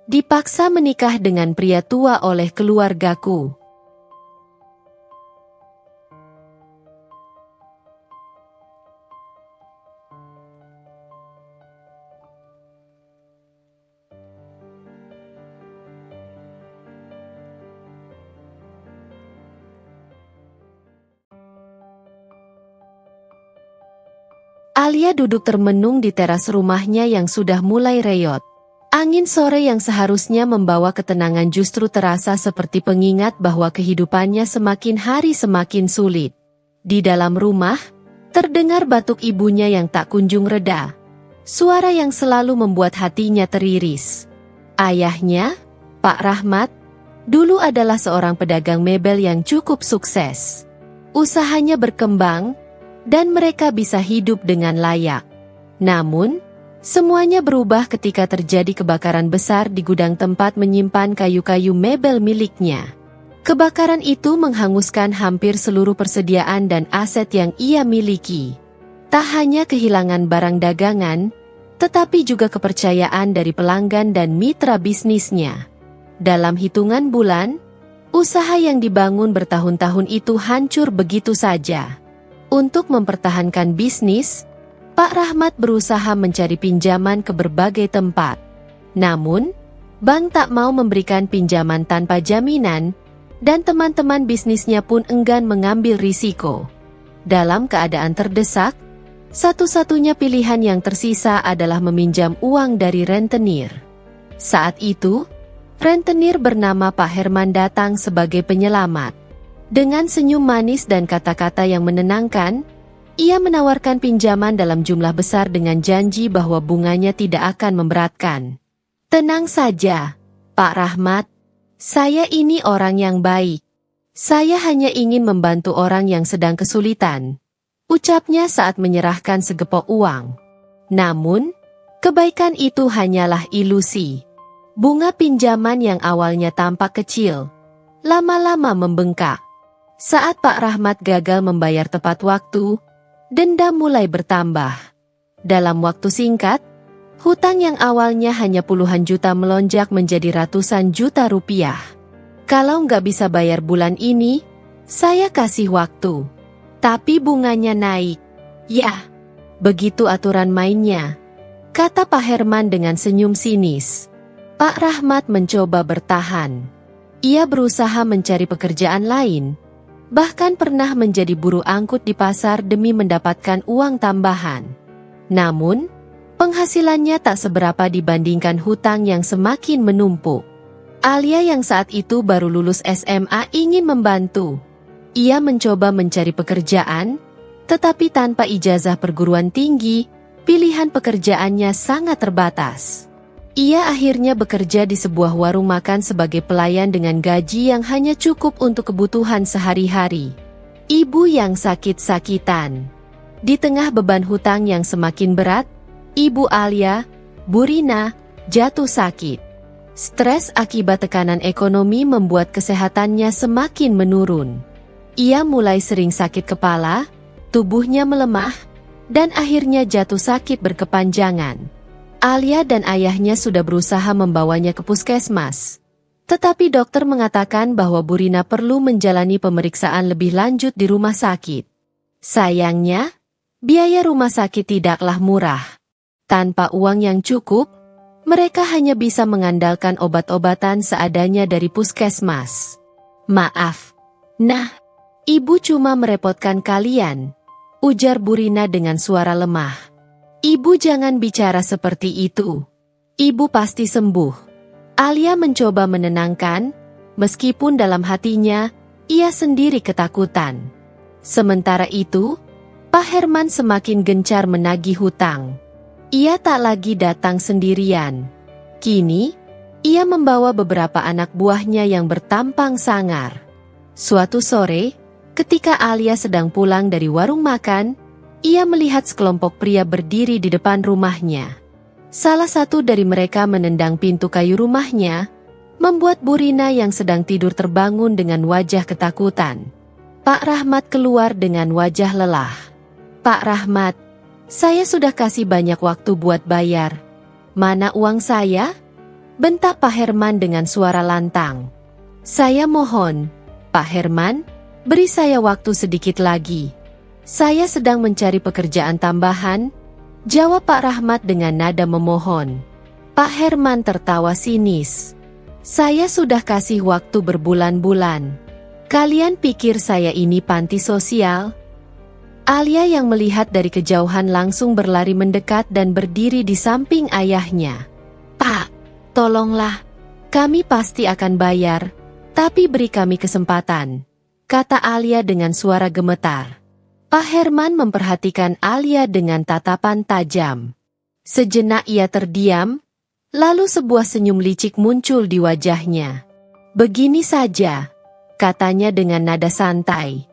Dipaksa menikah dengan pria tua oleh keluargaku. Alia duduk termenung di teras rumahnya yang sudah mulai reyot. Angin sore yang seharusnya membawa ketenangan justru terasa seperti pengingat bahwa kehidupannya semakin hari semakin sulit. Di dalam rumah, terdengar batuk ibunya yang tak kunjung reda. Suara yang selalu membuat hatinya teriris. Ayahnya, Pak Rahmat, dulu adalah seorang pedagang mebel yang cukup sukses. Usahanya berkembang, dan mereka bisa hidup dengan layak. Namun, semuanya berubah ketika terjadi kebakaran besar di gudang tempat menyimpan kayu-kayu mebel miliknya. Kebakaran itu menghanguskan hampir seluruh persediaan dan aset yang ia miliki. Tak hanya kehilangan barang dagangan, tetapi juga kepercayaan dari pelanggan dan mitra bisnisnya. Dalam hitungan bulan, usaha yang dibangun bertahun-tahun itu hancur begitu saja. Untuk mempertahankan bisnis, Pak Rahmat berusaha mencari pinjaman ke berbagai tempat. Namun, bank tak mau memberikan pinjaman tanpa jaminan, dan teman-teman bisnisnya pun enggan mengambil risiko. Dalam keadaan terdesak, satu-satunya pilihan yang tersisa adalah meminjam uang dari rentenir. Saat itu, rentenir bernama Pak Herman datang sebagai penyelamat. Dengan senyum manis dan kata-kata yang menenangkan, ia menawarkan pinjaman dalam jumlah besar dengan janji bahwa bunganya tidak akan memberatkan. "Tenang saja, Pak Rahmat. Saya ini orang yang baik. Saya hanya ingin membantu orang yang sedang kesulitan," ucapnya saat menyerahkan segepok uang. Namun, kebaikan itu hanyalah ilusi. Bunga pinjaman yang awalnya tampak kecil, lama-lama membengkak. Saat Pak Rahmat gagal membayar tepat waktu, dendam mulai bertambah. Dalam waktu singkat, hutang yang awalnya hanya puluhan juta melonjak menjadi ratusan juta rupiah. "Kalau nggak bisa bayar bulan ini, saya kasih waktu. Tapi bunganya naik." "Ya, begitu aturan mainnya," kata Pak Herman dengan senyum sinis. Pak Rahmat mencoba bertahan. Ia berusaha mencari pekerjaan lain. Bahkan pernah menjadi buruh angkut di pasar demi mendapatkan uang tambahan. Namun, penghasilannya tak seberapa dibandingkan hutang yang semakin menumpuk. Alia yang saat itu baru lulus SMA ingin membantu. Ia mencoba mencari pekerjaan, tetapi tanpa ijazah perguruan tinggi, pilihan pekerjaannya sangat terbatas. Ia akhirnya bekerja di sebuah warung makan sebagai pelayan dengan gaji yang hanya cukup untuk kebutuhan sehari-hari. Ibu yang sakit-sakitan. Di tengah beban hutang yang semakin berat, Ibu Alia, Bu Rina, jatuh sakit. Stres akibat tekanan ekonomi membuat kesehatannya semakin menurun. Ia mulai sering sakit kepala, tubuhnya melemah, dan akhirnya jatuh sakit berkepanjangan. Alia dan ayahnya sudah berusaha membawanya ke puskesmas. Tetapi dokter mengatakan bahwa Bu Rina perlu menjalani pemeriksaan lebih lanjut di rumah sakit. Sayangnya, biaya rumah sakit tidaklah murah. Tanpa uang yang cukup, mereka hanya bisa mengandalkan obat-obatan seadanya dari puskesmas. "Maaf, nah, Ibu cuma merepotkan kalian," ujar Bu Rina dengan suara lemah. "Ibu jangan bicara seperti itu. Ibu pasti sembuh." Alia mencoba menenangkan, meskipun dalam hatinya, ia sendiri ketakutan. Sementara itu, Pak Herman semakin gencar menagih hutang. Ia tak lagi datang sendirian. Kini, ia membawa beberapa anak buahnya yang bertampang sangar. Suatu sore, ketika Alia sedang pulang dari warung makan, ia melihat sekelompok pria berdiri di depan rumahnya. Salah satu dari mereka menendang pintu kayu rumahnya, membuat Bu Rina yang sedang tidur terbangun dengan wajah ketakutan. Pak Rahmat keluar dengan wajah lelah. "Pak Rahmat, saya sudah kasih banyak waktu buat bayar. Mana uang saya?" bentak Pak Herman dengan suara lantang. "Saya mohon, Pak Herman, beri saya waktu sedikit lagi. Saya sedang mencari pekerjaan tambahan," jawab Pak Rahmat dengan nada memohon. Pak Herman tertawa sinis. "Saya sudah kasih waktu berbulan-bulan. Kalian pikir saya ini panti sosial?" Alia yang melihat dari kejauhan langsung berlari mendekat dan berdiri di samping ayahnya. "Pak, tolonglah. Kami pasti akan bayar, tapi beri kami kesempatan," kata Alia dengan suara gemetar. Pak Herman memperhatikan Alia dengan tatapan tajam. Sejenak ia terdiam, lalu sebuah senyum licik muncul di wajahnya. "Begini saja," katanya dengan nada santai.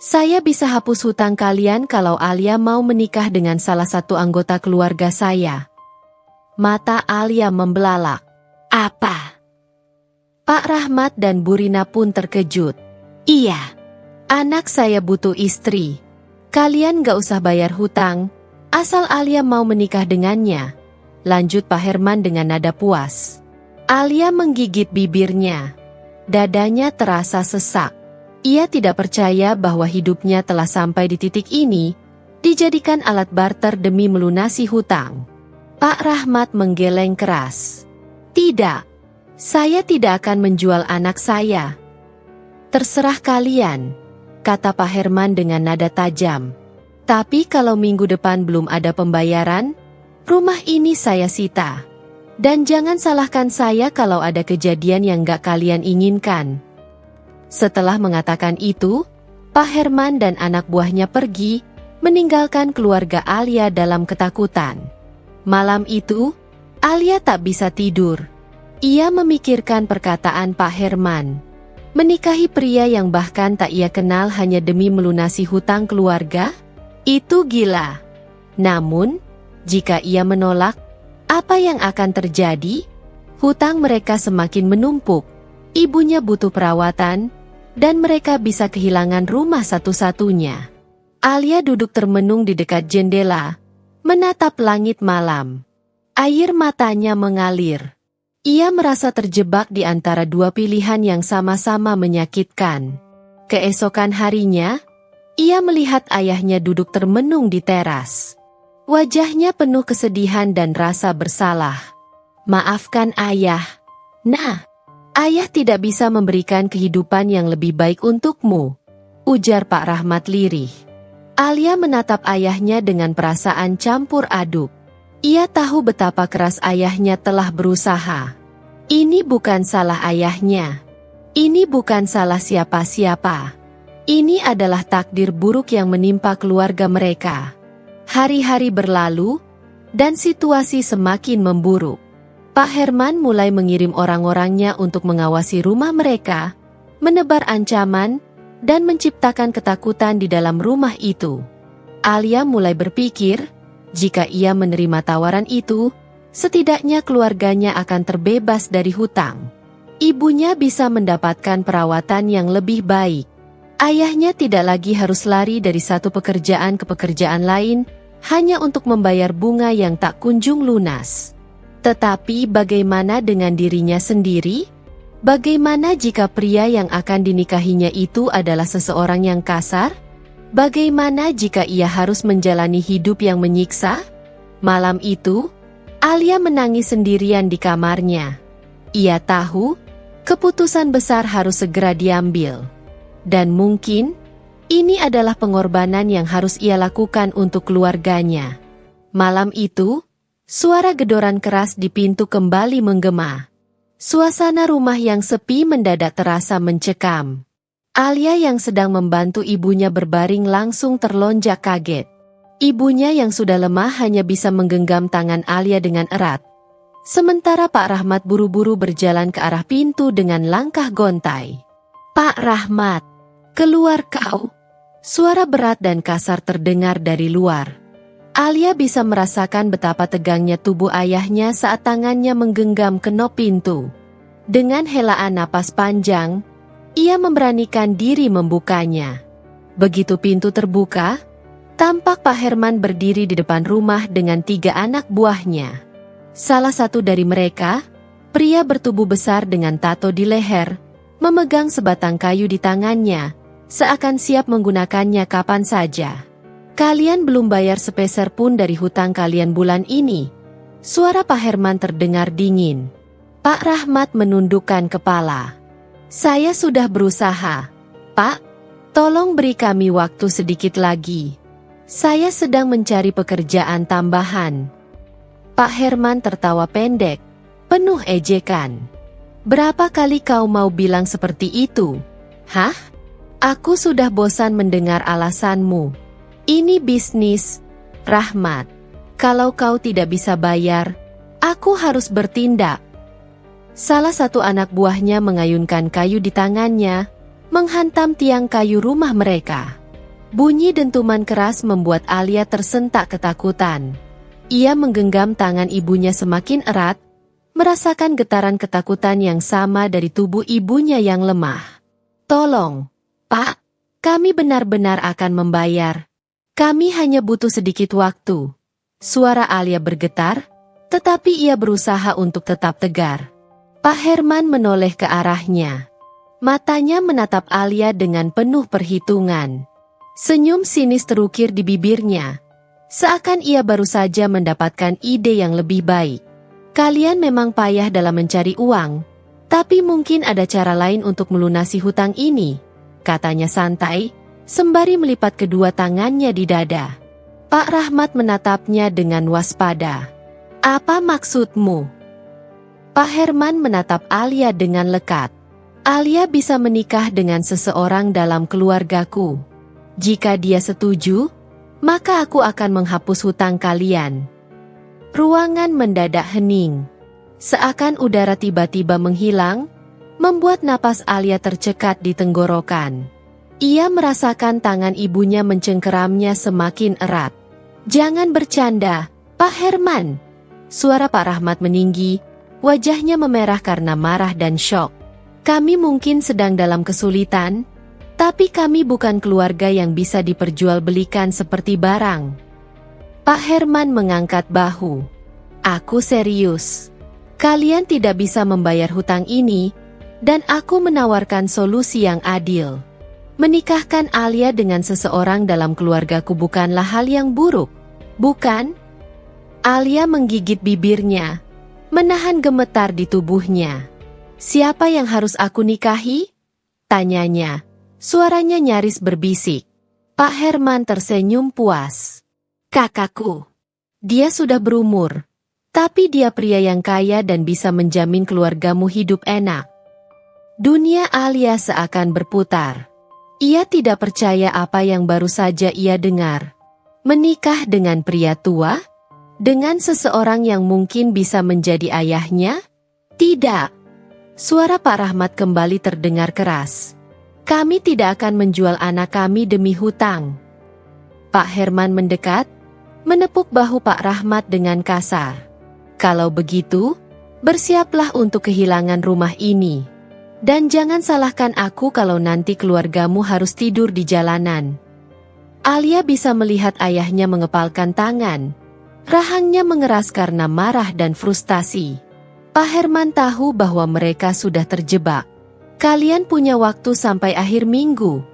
"Saya bisa hapus hutang kalian kalau Alia mau menikah dengan salah satu anggota keluarga saya." Mata Alia membelalak. "Apa?" Pak Rahmat dan Bu Rina pun terkejut. "Iya, anak saya butuh istri. Kalian gak usah bayar hutang, asal Alia mau menikah dengannya," lanjut Pak Herman dengan nada puas. Alia menggigit bibirnya. Dadanya terasa sesak. Ia tidak percaya bahwa hidupnya telah sampai di titik ini, dijadikan alat barter demi melunasi hutang. Pak Rahmat menggeleng keras. "Tidak, saya tidak akan menjual anak saya." "Terserah kalian," kata Pak Herman dengan nada tajam. "Tapi kalau minggu depan belum ada pembayaran, rumah ini saya sita. Dan jangan salahkan saya kalau ada kejadian yang gak kalian inginkan." Setelah mengatakan itu, Pak Herman dan anak buahnya pergi, meninggalkan keluarga Alia dalam ketakutan. Malam itu, Alia tak bisa tidur. Ia memikirkan perkataan Pak Herman. Menikahi pria yang bahkan tak ia kenal hanya demi melunasi hutang keluarga? Itu gila. Namun, jika ia menolak, apa yang akan terjadi? Hutang mereka semakin menumpuk. Ibunya butuh perawatan, dan mereka bisa kehilangan rumah satu-satunya. Alia duduk termenung di dekat jendela, menatap langit malam. Air matanya mengalir. Ia merasa terjebak di antara dua pilihan yang sama-sama menyakitkan. Keesokan harinya, ia melihat ayahnya duduk termenung di teras. Wajahnya penuh kesedihan dan rasa bersalah. "Maafkan ayah. Nah, ayah tidak bisa memberikan kehidupan yang lebih baik untukmu," ujar Pak Rahmat lirih. Alia menatap ayahnya dengan perasaan campur aduk. Ia tahu betapa keras ayahnya telah berusaha. Ini bukan salah ayahnya. Ini bukan salah siapa-siapa. Ini adalah takdir buruk yang menimpa keluarga mereka. Hari-hari berlalu, dan situasi semakin memburuk. Pak Herman mulai mengirim orang-orangnya untuk mengawasi rumah mereka, menebar ancaman, dan menciptakan ketakutan di dalam rumah itu. Alia mulai berpikir, jika ia menerima tawaran itu, setidaknya keluarganya akan terbebas dari hutang. Ibunya bisa mendapatkan perawatan yang lebih baik. Ayahnya tidak lagi harus lari dari satu pekerjaan ke pekerjaan lain, hanya untuk membayar bunga yang tak kunjung lunas. Tetapi bagaimana dengan dirinya sendiri? Bagaimana jika pria yang akan dinikahinya itu adalah seseorang yang kasar? Bagaimana jika ia harus menjalani hidup yang menyiksa? Malam itu, Alia menangis sendirian di kamarnya. Ia tahu, keputusan besar harus segera diambil. Dan mungkin, ini adalah pengorbanan yang harus ia lakukan untuk keluarganya. Malam itu, suara gedoran keras di pintu kembali menggema. Suasana rumah yang sepi mendadak terasa mencekam. Alia yang sedang membantu ibunya berbaring langsung terlonjak kaget. Ibunya yang sudah lemah hanya bisa menggenggam tangan Alia dengan erat. Sementara Pak Rahmat buru-buru berjalan ke arah pintu dengan langkah gontai. "Pak Rahmat, keluar kau!" Suara berat dan kasar terdengar dari luar. Alia bisa merasakan betapa tegangnya tubuh ayahnya saat tangannya menggenggam kenop pintu. Dengan helaan napas panjang, ia memberanikan diri membukanya. Begitu pintu terbuka, tampak Pak Herman berdiri di depan rumah dengan 3 anak buahnya. Salah satu dari mereka, Pria bertubuh besar dengan tato di leher, memegang sebatang kayu di tangannya, seakan siap menggunakannya kapan saja. Kalian belum bayar sepeser pun dari hutang kalian bulan ini. Suara Pak Herman terdengar dingin. Pak Rahmat menundukkan kepala. Saya sudah berusaha. Pak, tolong beri kami waktu sedikit lagi. Saya sedang mencari pekerjaan tambahan. Pak Herman tertawa pendek, penuh ejekan. Berapa kali kau mau bilang seperti itu? Hah? Aku sudah bosan mendengar alasanmu. Ini bisnis, Rahmat. Kalau kau tidak bisa bayar, aku harus bertindak. Salah satu anak buahnya mengayunkan kayu di tangannya, menghantam tiang kayu rumah mereka. Bunyi dentuman keras membuat Alia tersentak ketakutan. Ia menggenggam tangan ibunya semakin erat, merasakan getaran ketakutan yang sama dari tubuh ibunya yang lemah. Tolong, Pak, kami benar-benar akan membayar. Kami hanya butuh sedikit waktu. Suara Alia bergetar, tetapi ia berusaha untuk tetap tegar. Pak Herman menoleh ke arahnya. Matanya menatap Alia dengan penuh perhitungan. Senyum sinis terukir di bibirnya. Seakan ia baru saja mendapatkan ide yang lebih baik. Kalian memang payah dalam mencari uang, tapi mungkin ada cara lain untuk melunasi hutang ini, katanya santai, sembari melipat kedua tangannya di dada. Pak Rahmat menatapnya dengan waspada. Apa maksudmu? Pak Herman menatap Alia dengan lekat. Alia bisa menikah dengan seseorang dalam keluargaku. Jika dia setuju, maka aku akan menghapus hutang kalian. Ruangan mendadak hening. Seakan udara tiba-tiba menghilang, membuat napas Alia tercekat di tenggorokan. Ia merasakan tangan ibunya mencengkeramnya semakin erat. Jangan bercanda, Pak Herman. Suara Pak Rahmat meninggi. Wajahnya memerah karena marah dan syok. Kami mungkin sedang dalam kesulitan, tapi kami bukan keluarga yang bisa diperjualbelikan seperti barang. Pak Herman mengangkat bahu. Aku serius. Kalian tidak bisa membayar hutang ini, dan aku menawarkan solusi yang adil. Menikahkan Alia dengan seseorang dalam keluargaku bukanlah hal yang buruk, bukan? Alia menggigit bibirnya, menahan gemetar di tubuhnya. Siapa yang harus aku nikahi? Tanyanya. Suaranya nyaris berbisik. Pak Herman tersenyum puas. Kakakku. Dia sudah berumur. Tapi dia pria yang kaya dan bisa menjamin keluargamu hidup enak. Dunia Alia seakan berputar. Ia tidak percaya apa yang baru saja ia dengar. Menikah dengan pria tua? Dengan seseorang yang mungkin bisa menjadi ayahnya? Tidak. Suara Pak Rahmat kembali terdengar keras. Kami tidak akan menjual anak kami demi hutang. Pak Herman mendekat, menepuk bahu Pak Rahmat dengan kasar. Kalau begitu, bersiaplah untuk kehilangan rumah ini. Dan jangan salahkan aku kalau nanti keluargamu harus tidur di jalanan. Alia bisa melihat ayahnya mengepalkan tangan. Rahangnya mengeras karena marah dan frustasi. Pak Herman tahu bahwa mereka sudah terjebak. Kalian punya waktu sampai akhir minggu.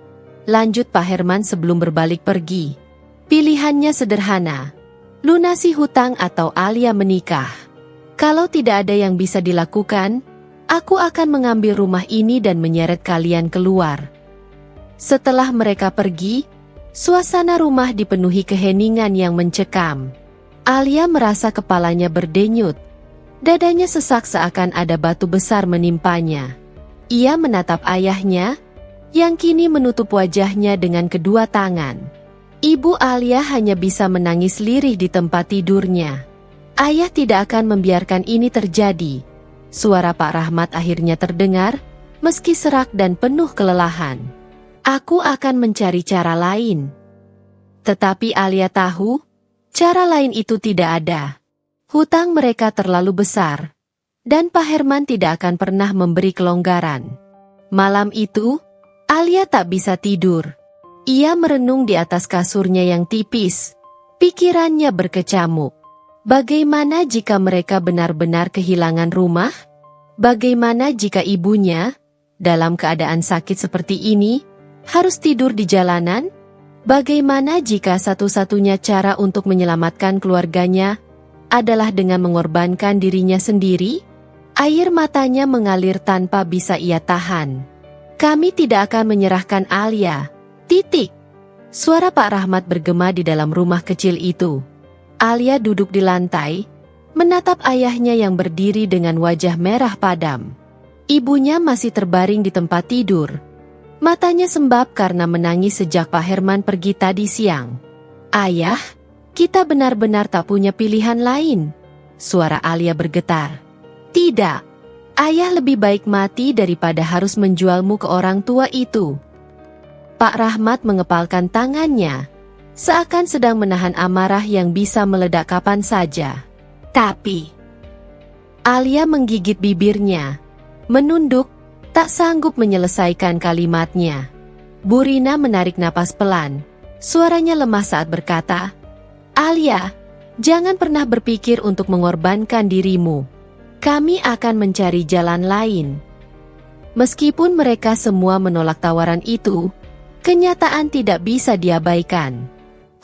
Lanjut Pak Herman sebelum berbalik pergi. Pilihannya sederhana. Lunasi hutang atau Alia menikah. Kalau tidak ada yang bisa dilakukan, aku akan mengambil rumah ini dan menyeret kalian keluar. Setelah mereka pergi, suasana rumah dipenuhi keheningan yang mencekam. Alia merasa kepalanya berdenyut. Dadanya sesak seakan ada batu besar menimpanya. Ia menatap ayahnya, yang kini menutup wajahnya dengan kedua tangan. Ibu Alia hanya bisa menangis lirih di tempat tidurnya. Ayah tidak akan membiarkan ini terjadi. Suara Pak Rahmat akhirnya terdengar, meski serak dan penuh kelelahan. Aku akan mencari cara lain. Tetapi Alia tahu, cara lain itu tidak ada. Hutang mereka terlalu besar, dan Pak Herman tidak akan pernah memberi kelonggaran. Malam itu, Alia tak bisa tidur. Ia merenung di atas kasurnya yang tipis. Pikirannya berkecamuk. Bagaimana jika mereka benar-benar kehilangan rumah? Bagaimana jika ibunya, dalam keadaan sakit seperti ini, harus tidur di jalanan? Bagaimana jika satu-satunya cara untuk menyelamatkan keluarganya adalah dengan mengorbankan dirinya sendiri? Air matanya mengalir tanpa bisa ia tahan. Kami tidak akan menyerahkan Alia. Titik. Suara Pak Rahmat bergema di dalam rumah kecil itu. Alia duduk di lantai, menatap ayahnya yang berdiri dengan wajah merah padam. Ibunya masih terbaring di tempat tidur. Matanya sembab karena menangis sejak Pak Herman pergi tadi siang. Ayah, kita benar-benar tak punya pilihan lain. Suara Alia bergetar. Tidak, ayah lebih baik mati daripada harus menjualmu ke orang tua itu. Pak Rahmat mengepalkan tangannya, seakan sedang menahan amarah yang bisa meledak kapan saja. Tapi, Alia menggigit bibirnya, menunduk, tak sanggup menyelesaikan kalimatnya. Bu Rina menarik napas pelan, suaranya lemah saat berkata, Alia, jangan pernah berpikir untuk mengorbankan dirimu. Kami akan mencari jalan lain. Meskipun mereka semua menolak tawaran itu, kenyataan tidak bisa diabaikan.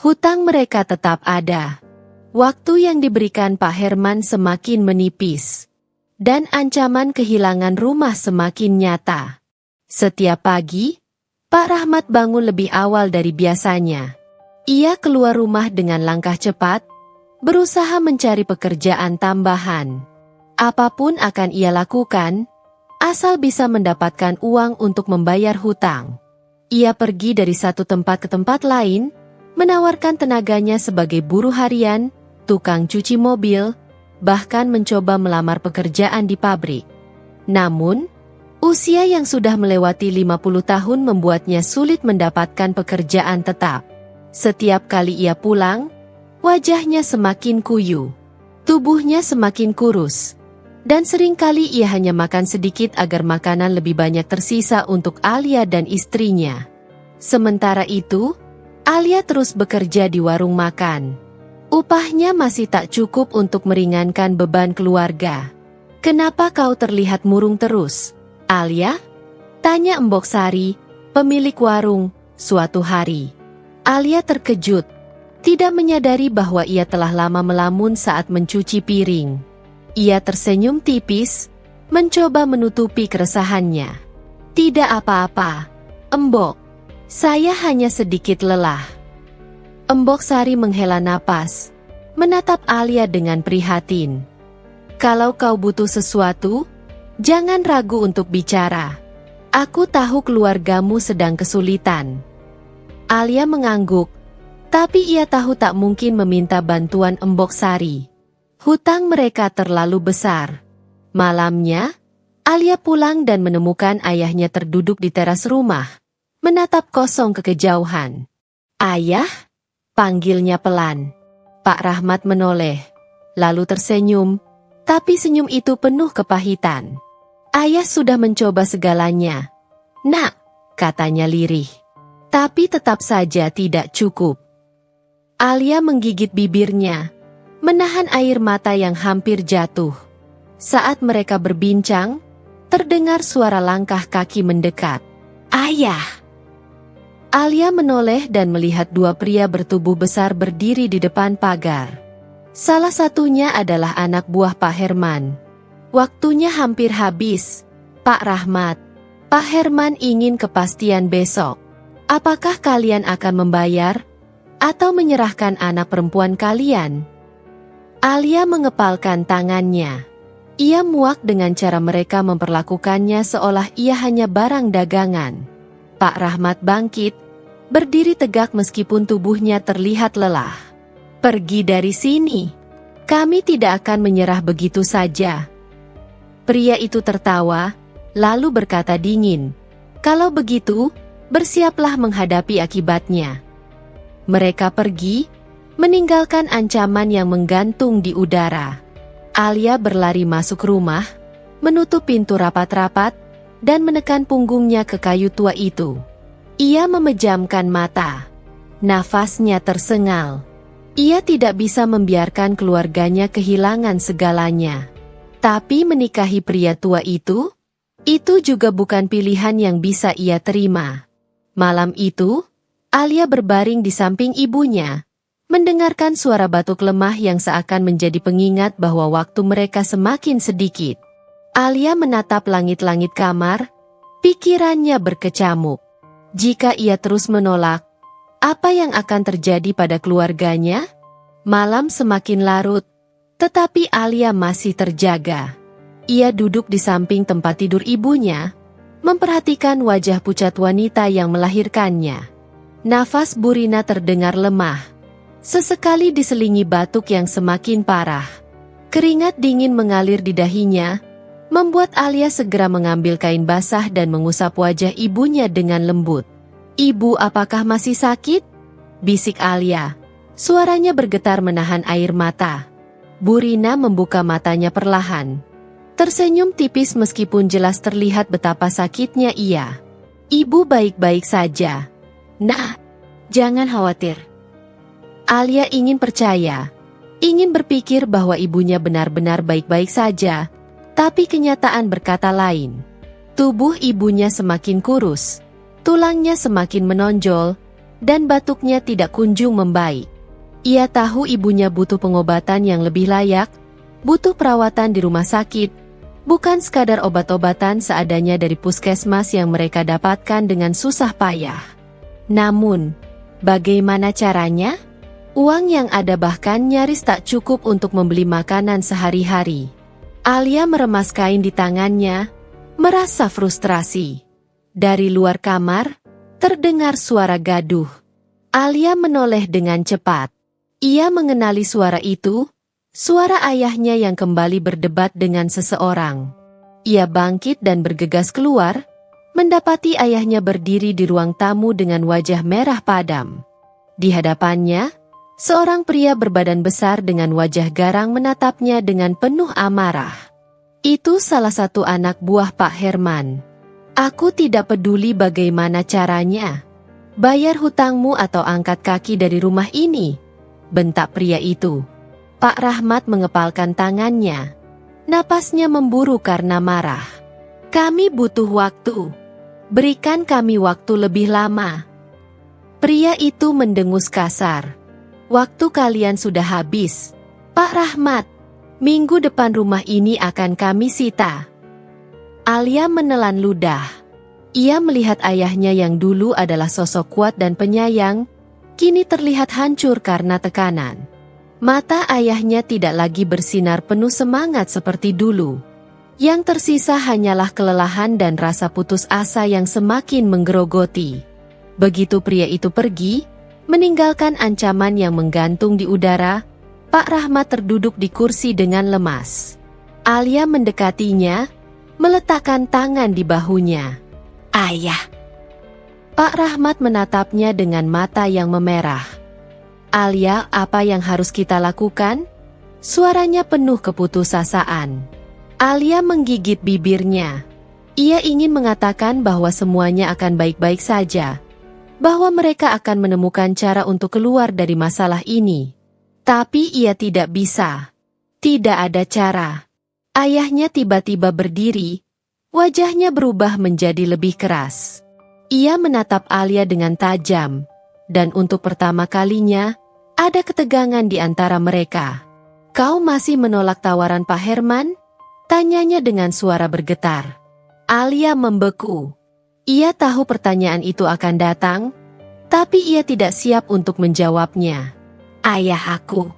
Hutang mereka tetap ada. Waktu yang diberikan Pak Herman semakin menipis. Dan ancaman kehilangan rumah semakin nyata. Setiap pagi, Pak Rahmat bangun lebih awal dari biasanya. Ia keluar rumah dengan langkah cepat, berusaha mencari pekerjaan tambahan. Apapun akan ia lakukan, asal bisa mendapatkan uang untuk membayar hutang. Ia pergi dari satu tempat ke tempat lain, menawarkan tenaganya sebagai buruh harian, tukang cuci mobil, bahkan mencoba melamar pekerjaan di pabrik. Namun, usia yang sudah melewati 50 tahun membuatnya sulit mendapatkan pekerjaan tetap. Setiap kali ia pulang, wajahnya semakin kuyu, tubuhnya semakin kurus, dan seringkali ia hanya makan sedikit agar makanan lebih banyak tersisa untuk Alia dan istrinya. Sementara itu, Alia terus bekerja di warung makan. Upahnya masih tak cukup untuk meringankan beban keluarga. Kenapa kau terlihat murung terus, Alia? Tanya Embok Sari, pemilik warung, suatu hari. Alia terkejut, tidak menyadari bahwa ia telah lama melamun saat mencuci piring. Ia tersenyum tipis, mencoba menutupi keresahannya. Tidak apa-apa, Embok. Saya hanya sedikit lelah. Embok Sari menghela napas, menatap Alia dengan prihatin. Kalau kau butuh sesuatu, jangan ragu untuk bicara. Aku tahu keluargamu sedang kesulitan. Alia mengangguk, tapi ia tahu tak mungkin meminta bantuan Embok Sari. Hutang mereka terlalu besar. Malamnya, Alia pulang dan menemukan ayahnya terduduk di teras rumah, menatap kosong ke kejauhan. Ayah? Panggilnya pelan. Pak Rahmat menoleh, lalu tersenyum, tapi senyum itu penuh kepahitan. Ayah sudah mencoba segalanya. Nak, katanya lirih. Tapi tetap saja tidak cukup. Alia menggigit bibirnya, menahan air mata yang hampir jatuh. Saat mereka berbincang, terdengar suara langkah kaki mendekat. Ayah! Alia menoleh dan melihat dua pria bertubuh besar berdiri di depan pagar. Salah satunya adalah anak buah Pak Herman. Waktunya hampir habis, Pak Rahmat. Pak Herman ingin kepastian besok. Apakah kalian akan membayar atau menyerahkan anak perempuan kalian? Alia mengepalkan tangannya. Ia muak dengan cara mereka memperlakukannya seolah ia hanya barang dagangan. Pak Rahmat bangkit, berdiri tegak meskipun tubuhnya terlihat lelah. Pergi dari sini. Kami tidak akan menyerah begitu saja. Pria itu tertawa, lalu berkata dingin, kalau begitu, bersiaplah menghadapi akibatnya. Mereka pergi, meninggalkan ancaman yang menggantung di udara. Alia berlari masuk rumah, menutup pintu rapat-rapat, dan menekan punggungnya ke kayu tua itu. Ia memejamkan mata. Nafasnya tersengal. Ia tidak bisa membiarkan keluarganya kehilangan segalanya. Tapi menikahi pria tua itu juga bukan pilihan yang bisa ia terima. Malam itu, Alia berbaring di samping ibunya, mendengarkan suara batuk lemah yang seakan menjadi pengingat bahwa waktu mereka semakin sedikit. Alia menatap langit-langit kamar, pikirannya berkecamuk. Jika ia terus menolak, apa yang akan terjadi pada keluarganya? Malam semakin larut, tetapi Alia masih terjaga. Ia duduk di samping tempat tidur ibunya, memperhatikan wajah pucat wanita yang melahirkannya. Nafas Burina terdengar lemah, sesekali diselingi batuk yang semakin parah. Keringat dingin mengalir di dahinya, membuat Alia segera mengambil kain basah dan mengusap wajah ibunya dengan lembut. "Ibu, apakah masih sakit?" bisik Alia. Suaranya bergetar menahan air mata. Burina membuka matanya perlahan. Tersenyum tipis meskipun jelas terlihat betapa sakitnya ia. "Ibu baik-baik saja. Nah, jangan khawatir." Alia ingin percaya, ingin berpikir bahwa ibunya benar-benar baik-baik saja, tapi kenyataan berkata lain. Tubuh ibunya semakin kurus, tulangnya semakin menonjol, dan batuknya tidak kunjung membaik. Ia tahu ibunya butuh pengobatan yang lebih layak, butuh perawatan di rumah sakit, bukan sekadar obat-obatan seadanya dari puskesmas yang mereka dapatkan dengan susah payah. Namun, bagaimana caranya? Uang yang ada bahkan nyaris tak cukup untuk membeli makanan sehari-hari. Alia meremas kain di tangannya, merasa frustrasi. Dari luar kamar, terdengar suara gaduh. Alia menoleh dengan cepat. Ia mengenali suara itu, suara ayahnya yang kembali berdebat dengan seseorang. Ia bangkit dan bergegas keluar, mendapati ayahnya berdiri di ruang tamu dengan wajah merah padam. Di hadapannya, seorang pria berbadan besar dengan wajah garang menatapnya dengan penuh amarah. Itu salah satu anak buah Pak Herman. "Aku tidak peduli bagaimana caranya. Bayar hutangmu atau angkat kaki dari rumah ini," bentak pria itu. Pak Rahmat mengepalkan tangannya. Napasnya memburu karena marah. "Kami butuh waktu. Berikan kami waktu lebih lama." Pria itu mendengus kasar. "Waktu kalian sudah habis, Pak Rahmat. Minggu depan rumah ini akan kami sita." Alia menelan ludah. Ia melihat ayahnya yang dulu adalah sosok kuat dan penyayang, kini terlihat hancur karena tekanan. Mata ayahnya tidak lagi bersinar penuh semangat seperti dulu. Yang tersisa hanyalah kelelahan dan rasa putus asa yang semakin menggerogoti. Begitu pria itu pergi, meninggalkan ancaman yang menggantung di udara, Pak Rahmat terduduk di kursi dengan lemas. Alia mendekatinya, meletakkan tangan di bahunya. "Ayah." Pak Rahmat menatapnya dengan mata yang memerah. "Alia, apa yang harus kita lakukan?" Suaranya penuh keputusasaan. Alia menggigit bibirnya. Ia ingin mengatakan bahwa semuanya akan baik-baik saja, bahwa mereka akan menemukan cara untuk keluar dari masalah ini. Tapi ia tidak bisa. Tidak ada cara. Ayahnya tiba-tiba berdiri, wajahnya berubah menjadi lebih keras. Ia menatap Alia dengan tajam, dan untuk pertama kalinya, ada ketegangan di antara mereka. "Kau masih menolak tawaran Pak Herman?" tanyanya dengan suara bergetar. Alia membeku. Ia tahu pertanyaan itu akan datang, tapi ia tidak siap untuk menjawabnya. "Ayah aku."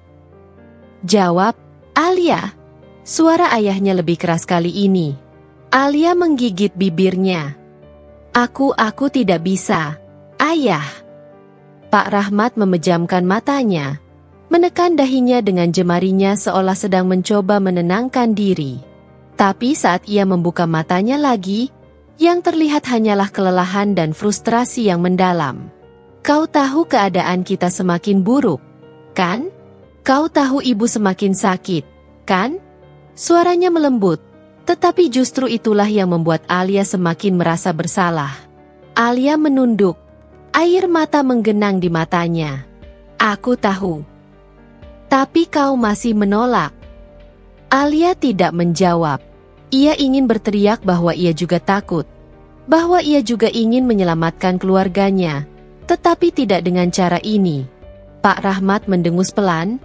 Jawab Alia. Suara ayahnya lebih keras kali ini. Alia menggigit bibirnya. Aku tidak bisa, Ayah." Pak Rahmat memejamkan matanya, menekan dahinya dengan jemarinya seolah sedang mencoba menenangkan diri. Tapi saat ia membuka matanya lagi, yang terlihat hanyalah kelelahan dan frustrasi yang mendalam. "Kau tahu keadaan kita semakin buruk, kan? Kau tahu ibu semakin sakit, kan?" Suaranya melembut, tetapi justru itulah yang membuat Alia semakin merasa bersalah. Alia menunduk, air mata menggenang di matanya. "Aku tahu. Tapi kau masih menolak." Alia tidak menjawab. Ia ingin berteriak bahwa ia juga takut, bahwa ia juga ingin menyelamatkan keluarganya, tetapi tidak dengan cara ini. Pak Rahmat mendengus pelan,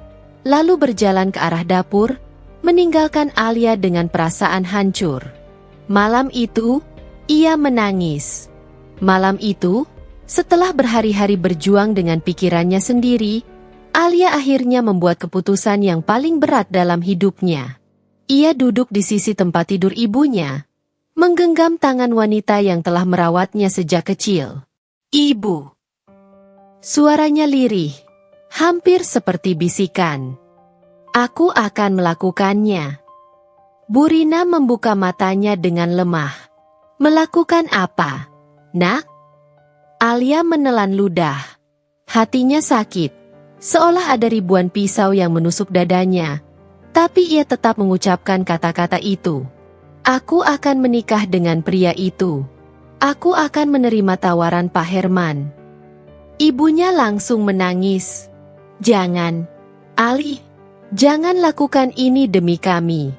lalu berjalan ke arah dapur, meninggalkan Alia dengan perasaan hancur. Malam itu, ia menangis. Malam itu, setelah berhari-hari berjuang dengan pikirannya sendiri, Alia akhirnya membuat keputusan yang paling berat dalam hidupnya. Ia duduk di sisi tempat tidur ibunya, menggenggam tangan wanita yang telah merawatnya sejak kecil. "Ibu." Suaranya lirih, hampir seperti bisikan. "Aku akan melakukannya." Bu Rina membuka matanya dengan lemah. "Melakukan apa, Nak?" Alia menelan ludah. Hatinya sakit, seolah ada ribuan pisau yang menusuk dadanya. Tapi ia tetap mengucapkan kata-kata itu. "Aku akan menikah dengan pria itu. Aku akan menerima tawaran Pak Herman." Ibunya langsung menangis. "Jangan, Ali. Jangan lakukan ini demi kami.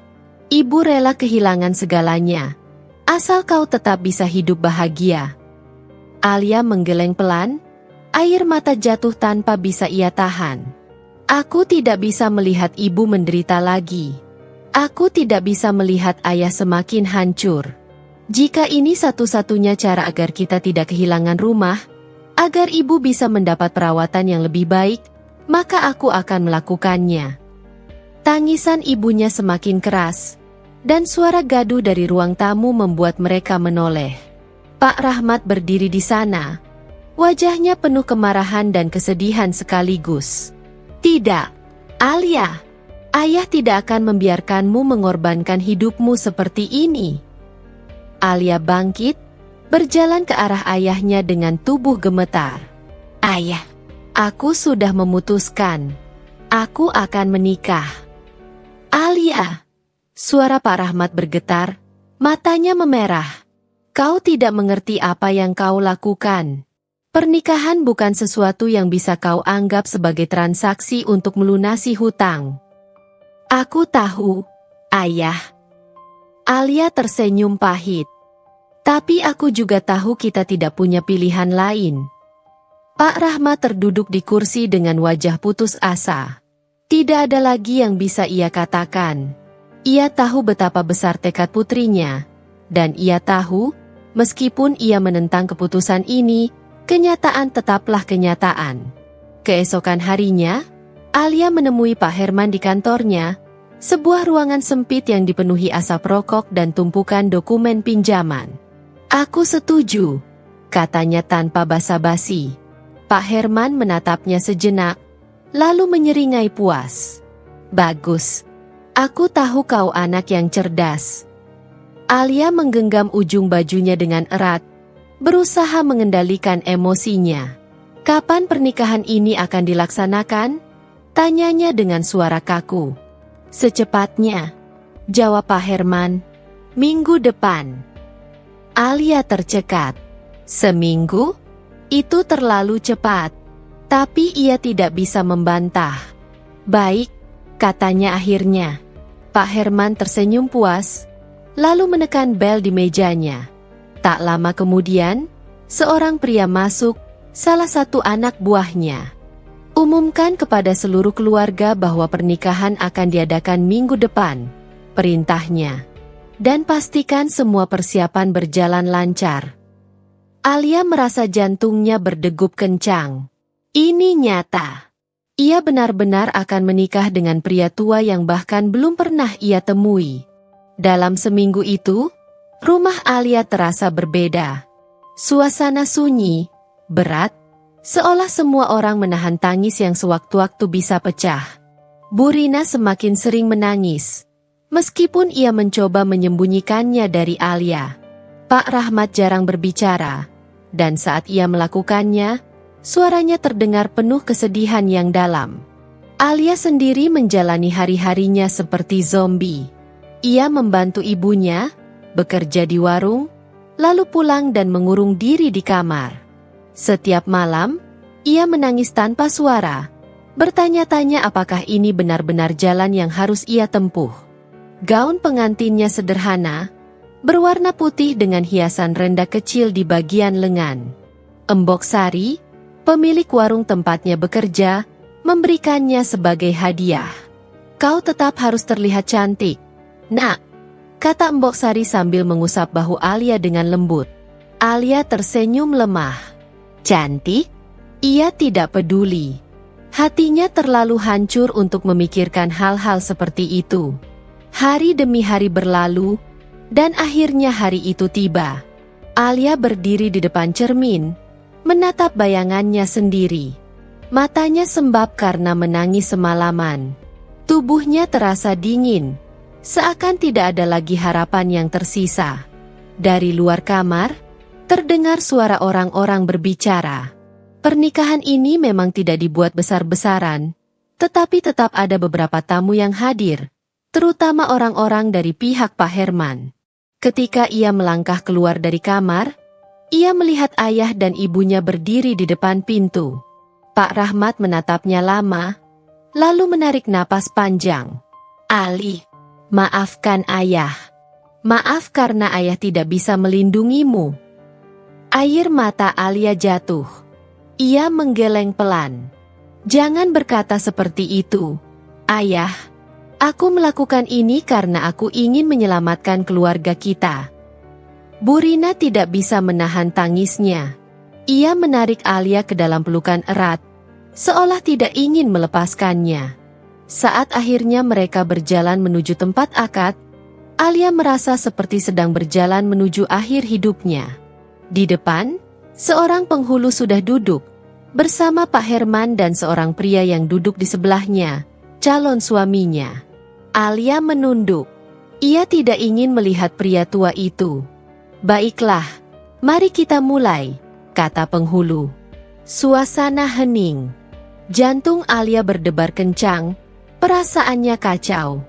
Ibu rela kehilangan segalanya, asal kau tetap bisa hidup bahagia." Alia menggeleng pelan, air mata jatuh tanpa bisa ia tahan. "Aku tidak bisa melihat ibu menderita lagi. Aku tidak bisa melihat ayah semakin hancur. Jika ini satu-satunya cara agar kita tidak kehilangan rumah, agar ibu bisa mendapat perawatan yang lebih baik, maka aku akan melakukannya." Tangisan ibunya semakin keras, dan suara gaduh dari ruang tamu membuat mereka menoleh. Pak Rahmat berdiri di sana, wajahnya penuh kemarahan dan kesedihan sekaligus. "Tidak, Alia. Ayah tidak akan membiarkanmu mengorbankan hidupmu seperti ini." Alia bangkit, berjalan ke arah ayahnya dengan tubuh gemetar. "Ayah, aku sudah memutuskan. Aku akan menikah." "Alia." Suara Pak Rahmat bergetar, matanya memerah. "Kau tidak mengerti apa yang kau lakukan. Pernikahan bukan sesuatu yang bisa kau anggap sebagai transaksi untuk melunasi hutang." "Aku tahu, Ayah." Alia tersenyum pahit. "Tapi aku juga tahu kita tidak punya pilihan lain." Pak Rahmat terduduk di kursi dengan wajah putus asa. Tidak ada lagi yang bisa ia katakan. Ia tahu betapa besar tekad putrinya, dan ia tahu, meskipun ia menentang keputusan ini, kenyataan tetaplah kenyataan. Keesokan harinya, Alia menemui Pak Herman di kantornya, sebuah ruangan sempit yang dipenuhi asap rokok dan tumpukan dokumen pinjaman. "Aku setuju," katanya tanpa basa-basi. Pak Herman menatapnya sejenak, lalu menyeringai puas. "Bagus. Aku tahu kau anak yang cerdas." Alia menggenggam ujung bajunya dengan erat, berusaha mengendalikan emosinya. "Kapan pernikahan ini akan dilaksanakan?" tanyanya dengan suara kaku. "Secepatnya," jawab Pak Herman. "Minggu depan." Alia tercekat. "Seminggu? Itu terlalu cepat." Tapi ia tidak bisa membantah. "Baik," katanya akhirnya. Pak Herman tersenyum puas, lalu menekan bel di mejanya. Tak lama kemudian, seorang pria masuk, salah satu anak buahnya. "Umumkan kepada seluruh keluarga bahwa pernikahan akan diadakan minggu depan," perintahnya. "Dan pastikan semua persiapan berjalan lancar." Alia merasa jantungnya berdegup kencang. Ini nyata. Ia benar-benar akan menikah dengan pria tua yang bahkan belum pernah ia temui. Dalam seminggu itu, rumah Alia terasa berbeda. Suasana sunyi, berat, seolah semua orang menahan tangis yang sewaktu-waktu bisa pecah. Bu Rina semakin sering menangis, meskipun ia mencoba menyembunyikannya dari Alia. Pak Rahmat jarang berbicara, dan saat ia melakukannya, suaranya terdengar penuh kesedihan yang dalam. Alia sendiri menjalani hari-harinya seperti zombie. Ia membantu ibunya, bekerja di warung, lalu pulang dan mengurung diri di kamar. Setiap malam, ia menangis tanpa suara, bertanya-tanya apakah ini benar-benar jalan yang harus ia tempuh. Gaun pengantinnya sederhana, berwarna putih dengan hiasan rendah kecil di bagian lengan. Embok Sari, pemilik warung tempatnya bekerja, memberikannya sebagai hadiah. "Kau tetap harus terlihat cantik, Nak," kata Embok Sari sambil mengusap bahu Alia dengan lembut. Alia tersenyum lemah. Cantik? Ia tidak peduli. Hatinya terlalu hancur untuk memikirkan hal-hal seperti itu. Hari demi hari berlalu, dan akhirnya hari itu tiba. Alia berdiri di depan cermin, menatap bayangannya sendiri. Matanya sembab karena menangis semalaman. Tubuhnya terasa dingin, seakan tidak ada lagi harapan yang tersisa. Dari luar kamar, terdengar suara orang-orang berbicara. Pernikahan ini memang tidak dibuat besar-besaran, tetapi tetap ada beberapa tamu yang hadir, terutama orang-orang dari pihak Pak Herman. Ketika ia melangkah keluar dari kamar, ia melihat ayah dan ibunya berdiri di depan pintu. Pak Rahmat menatapnya lama, lalu menarik napas panjang. "Ali, maafkan ayah. Maaf karena ayah tidak bisa melindungimu." Air mata Alia jatuh. Ia menggeleng pelan. "Jangan berkata seperti itu, Ayah. Aku melakukan ini karena aku ingin menyelamatkan keluarga kita." Bu Rina tidak bisa menahan tangisnya. Ia menarik Alia ke dalam pelukan erat, seolah tidak ingin melepaskannya. Saat akhirnya mereka berjalan menuju tempat akad, Alia merasa seperti sedang berjalan menuju akhir hidupnya. Di depan, seorang penghulu sudah duduk, bersama Pak Herman dan seorang pria yang duduk di sebelahnya, calon suaminya. Alia menunduk. Ia tidak ingin melihat pria tua itu. "Baiklah, mari kita mulai," kata penghulu. Suasana hening. Jantung Alia berdebar kencang, perasaannya kacau.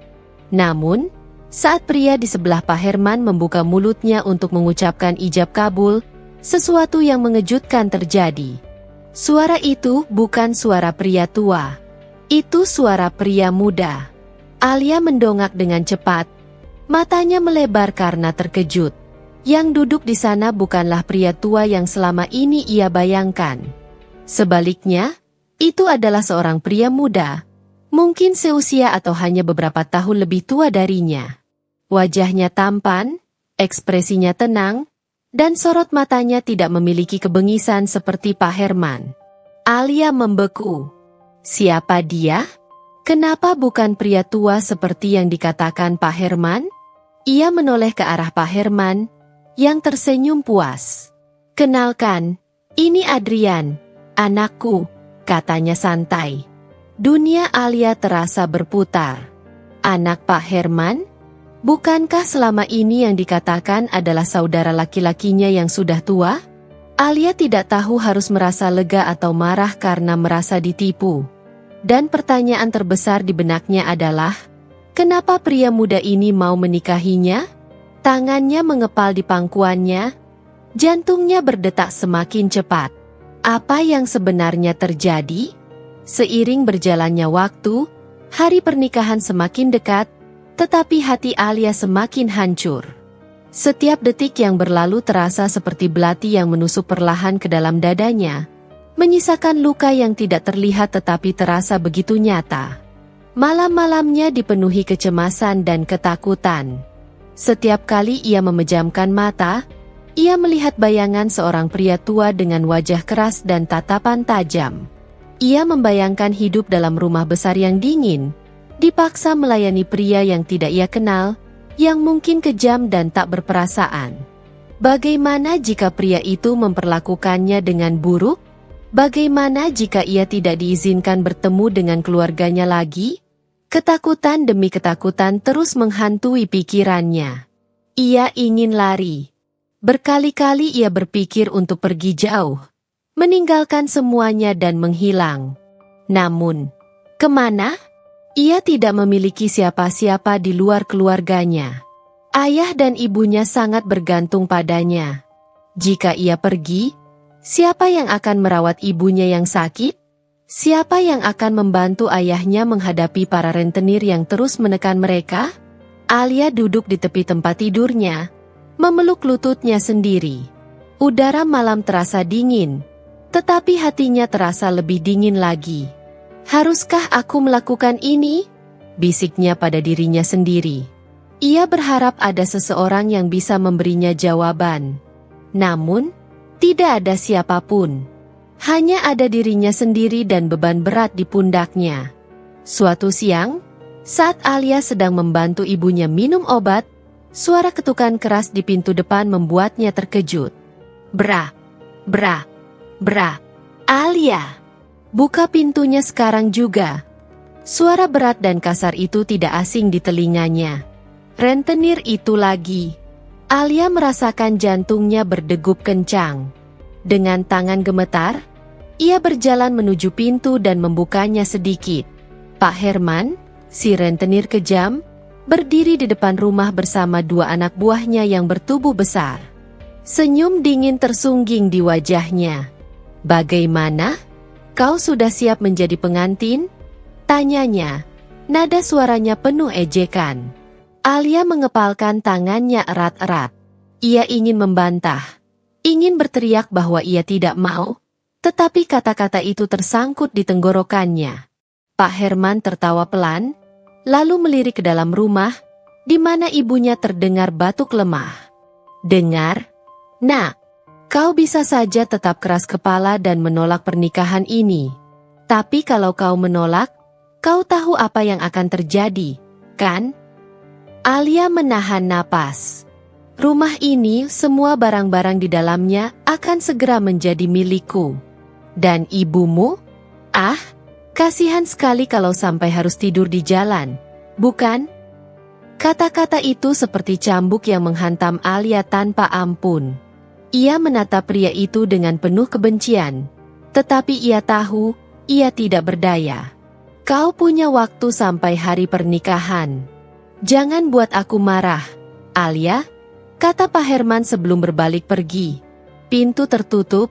Namun, saat pria di sebelah Pak Herman membuka mulutnya untuk mengucapkan ijab kabul, sesuatu yang mengejutkan terjadi. Suara itu bukan suara pria tua. Itu suara pria muda. Alia mendongak dengan cepat. Matanya melebar karena terkejut. Yang duduk di sana bukanlah pria tua yang selama ini ia bayangkan. Sebaliknya, itu adalah seorang pria muda, mungkin seusia atau hanya beberapa tahun lebih tua darinya. Wajahnya tampan, ekspresinya tenang, dan sorot matanya tidak memiliki kebengisan seperti Pak Herman. Alia membeku. Siapa dia? Kenapa bukan pria tua seperti yang dikatakan Pak Herman? Ia menoleh ke arah Pak Herman, yang tersenyum puas. "Kenalkan, ini Adrian, anakku," katanya santai. Dunia Alia terasa berputar. Anak Pak Herman? Bukankah selama ini yang dikatakan adalah saudara laki-lakinya yang sudah tua? Alia tidak tahu harus merasa lega atau marah karena merasa ditipu. Dan pertanyaan terbesar di benaknya adalah, kenapa pria muda ini mau menikahinya? Tangannya mengepal di pangkuannya, jantungnya berdetak semakin cepat. Apa yang sebenarnya terjadi? Seiring berjalannya waktu, hari pernikahan semakin dekat, tetapi hati Alia semakin hancur. Setiap detik yang berlalu terasa seperti belati yang menusuk perlahan ke dalam dadanya, menyisakan luka yang tidak terlihat tetapi terasa begitu nyata. Malam-malamnya dipenuhi kecemasan dan ketakutan. Setiap kali ia memejamkan mata, ia melihat bayangan seorang pria tua dengan wajah keras dan tatapan tajam. Ia membayangkan hidup dalam rumah besar yang dingin, dipaksa melayani pria yang tidak ia kenal, yang mungkin kejam dan tak berperasaan. Bagaimana jika pria itu memperlakukannya dengan buruk? Bagaimana jika ia tidak diizinkan bertemu dengan keluarganya lagi? Ketakutan demi ketakutan terus menghantui pikirannya. Ia ingin lari. Berkali-kali ia berpikir untuk pergi jauh, meninggalkan semuanya dan menghilang. Namun, kemana? Ia tidak memiliki siapa-siapa di luar keluarganya. Ayah dan ibunya sangat bergantung padanya. Jika ia pergi, siapa yang akan merawat ibunya yang sakit? Siapa yang akan membantu ayahnya menghadapi para rentenir yang terus menekan mereka? Alia duduk di tepi tempat tidurnya, memeluk lututnya sendiri. Udara malam terasa dingin, tetapi hatinya terasa lebih dingin lagi. Haruskah aku melakukan ini? Bisiknya pada dirinya sendiri. Ia berharap ada seseorang yang bisa memberinya jawaban. Namun, tidak ada siapapun. Hanya ada dirinya sendiri dan beban berat di pundaknya. Suatu siang, saat Alia sedang membantu ibunya minum obat, suara ketukan keras di pintu depan membuatnya terkejut. Bra, bra, bra. Alia, buka pintunya sekarang juga. Suara berat dan kasar itu tidak asing di telinganya. Rentenir itu lagi. Alia merasakan jantungnya berdegup kencang. Dengan tangan gemetar, ia berjalan menuju pintu dan membukanya sedikit. Pak Herman, si rentenir kejam, berdiri di depan rumah bersama dua anak buahnya yang bertubuh besar. Senyum dingin tersungging di wajahnya. Bagaimana? Kau sudah siap menjadi pengantin? Tanyanya. Nada suaranya penuh ejekan. Alia mengepalkan tangannya erat-erat. Ia ingin membantah. Ingin berteriak bahwa ia tidak mau. Tetapi kata-kata itu tersangkut di tenggorokannya. Pak Herman tertawa pelan, lalu melirik ke dalam rumah, di mana ibunya terdengar batuk lemah. Dengar, nak, kau bisa saja tetap keras kepala dan menolak pernikahan ini. Tapi kalau kau menolak, kau tahu apa yang akan terjadi, kan? Alia menahan napas. Rumah ini, semua barang-barang di dalamnya akan segera menjadi milikku. Dan ibumu? Ah, kasihan sekali kalau sampai harus tidur di jalan, bukan? Kata-kata itu seperti cambuk yang menghantam Alia tanpa ampun. Ia menatap pria itu dengan penuh kebencian. Tetapi ia tahu, ia tidak berdaya. Kau punya waktu sampai hari pernikahan. Jangan buat aku marah, Alia, kata Pak Herman sebelum berbalik pergi. Pintu tertutup,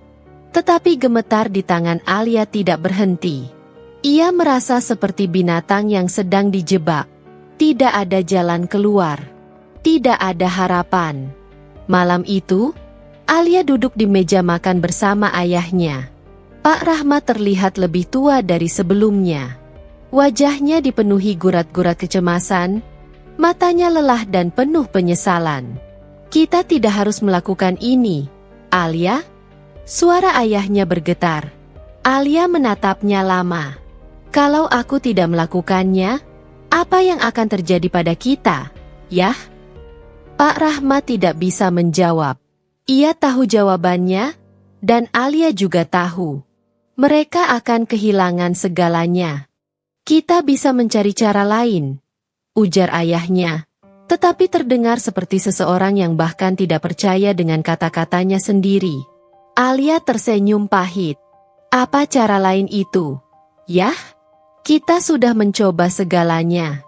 tetapi gemetar di tangan Alia tidak berhenti. Ia merasa seperti binatang yang sedang dijebak. Tidak ada jalan keluar. Tidak ada harapan. Malam itu, Alia duduk di meja makan bersama ayahnya. Pak Rahmat terlihat lebih tua dari sebelumnya. Wajahnya dipenuhi gurat-gurat kecemasan, matanya lelah dan penuh penyesalan. Kita tidak harus melakukan ini, Alia. Suara ayahnya bergetar. Alia menatapnya lama. Kalau aku tidak melakukannya, apa yang akan terjadi pada kita, ya? Pak Rahmat tidak bisa menjawab. Ia tahu jawabannya, dan Alia juga tahu. Mereka akan kehilangan segalanya. Kita bisa mencari cara lain, ujar ayahnya, tetapi terdengar seperti seseorang yang bahkan tidak percaya dengan kata-katanya sendiri. Alia tersenyum pahit. Apa cara lain itu? Yah, kita sudah mencoba segalanya.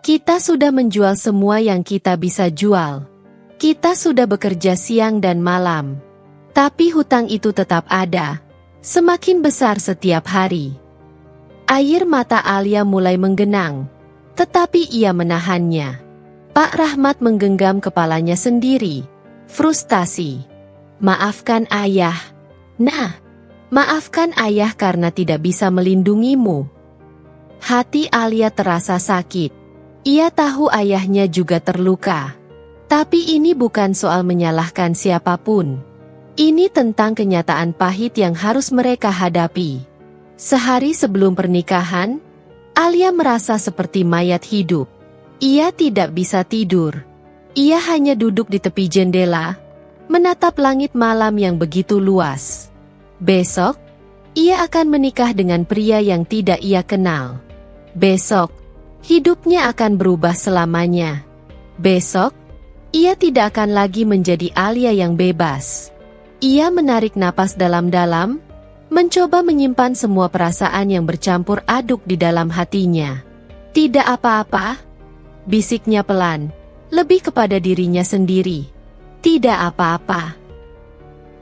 Kita sudah menjual semua yang kita bisa jual. Kita sudah bekerja siang dan malam. Tapi hutang itu tetap ada, semakin besar setiap hari. Air mata Alia mulai menggenang, tetapi ia menahannya. Pak Rahmat menggenggam kepalanya sendiri, frustasi. Maafkan ayah. Nah, maafkan ayah karena tidak bisa melindungimu. Hati Alia terasa sakit. Ia tahu ayahnya juga terluka. Tapi ini bukan soal menyalahkan siapapun. Ini tentang kenyataan pahit yang harus mereka hadapi. Sehari sebelum pernikahan, Alia merasa seperti mayat hidup. Ia tidak bisa tidur. Ia hanya duduk di tepi jendela, menatap langit malam yang begitu luas. Besok, ia akan menikah dengan pria yang tidak ia kenal. Besok, hidupnya akan berubah selamanya. Besok, ia tidak akan lagi menjadi Alia yang bebas. Ia menarik napas dalam-dalam, mencoba menyimpan semua perasaan yang bercampur aduk di dalam hatinya. Tidak apa-apa, bisiknya pelan, lebih kepada dirinya sendiri. Tidak apa-apa.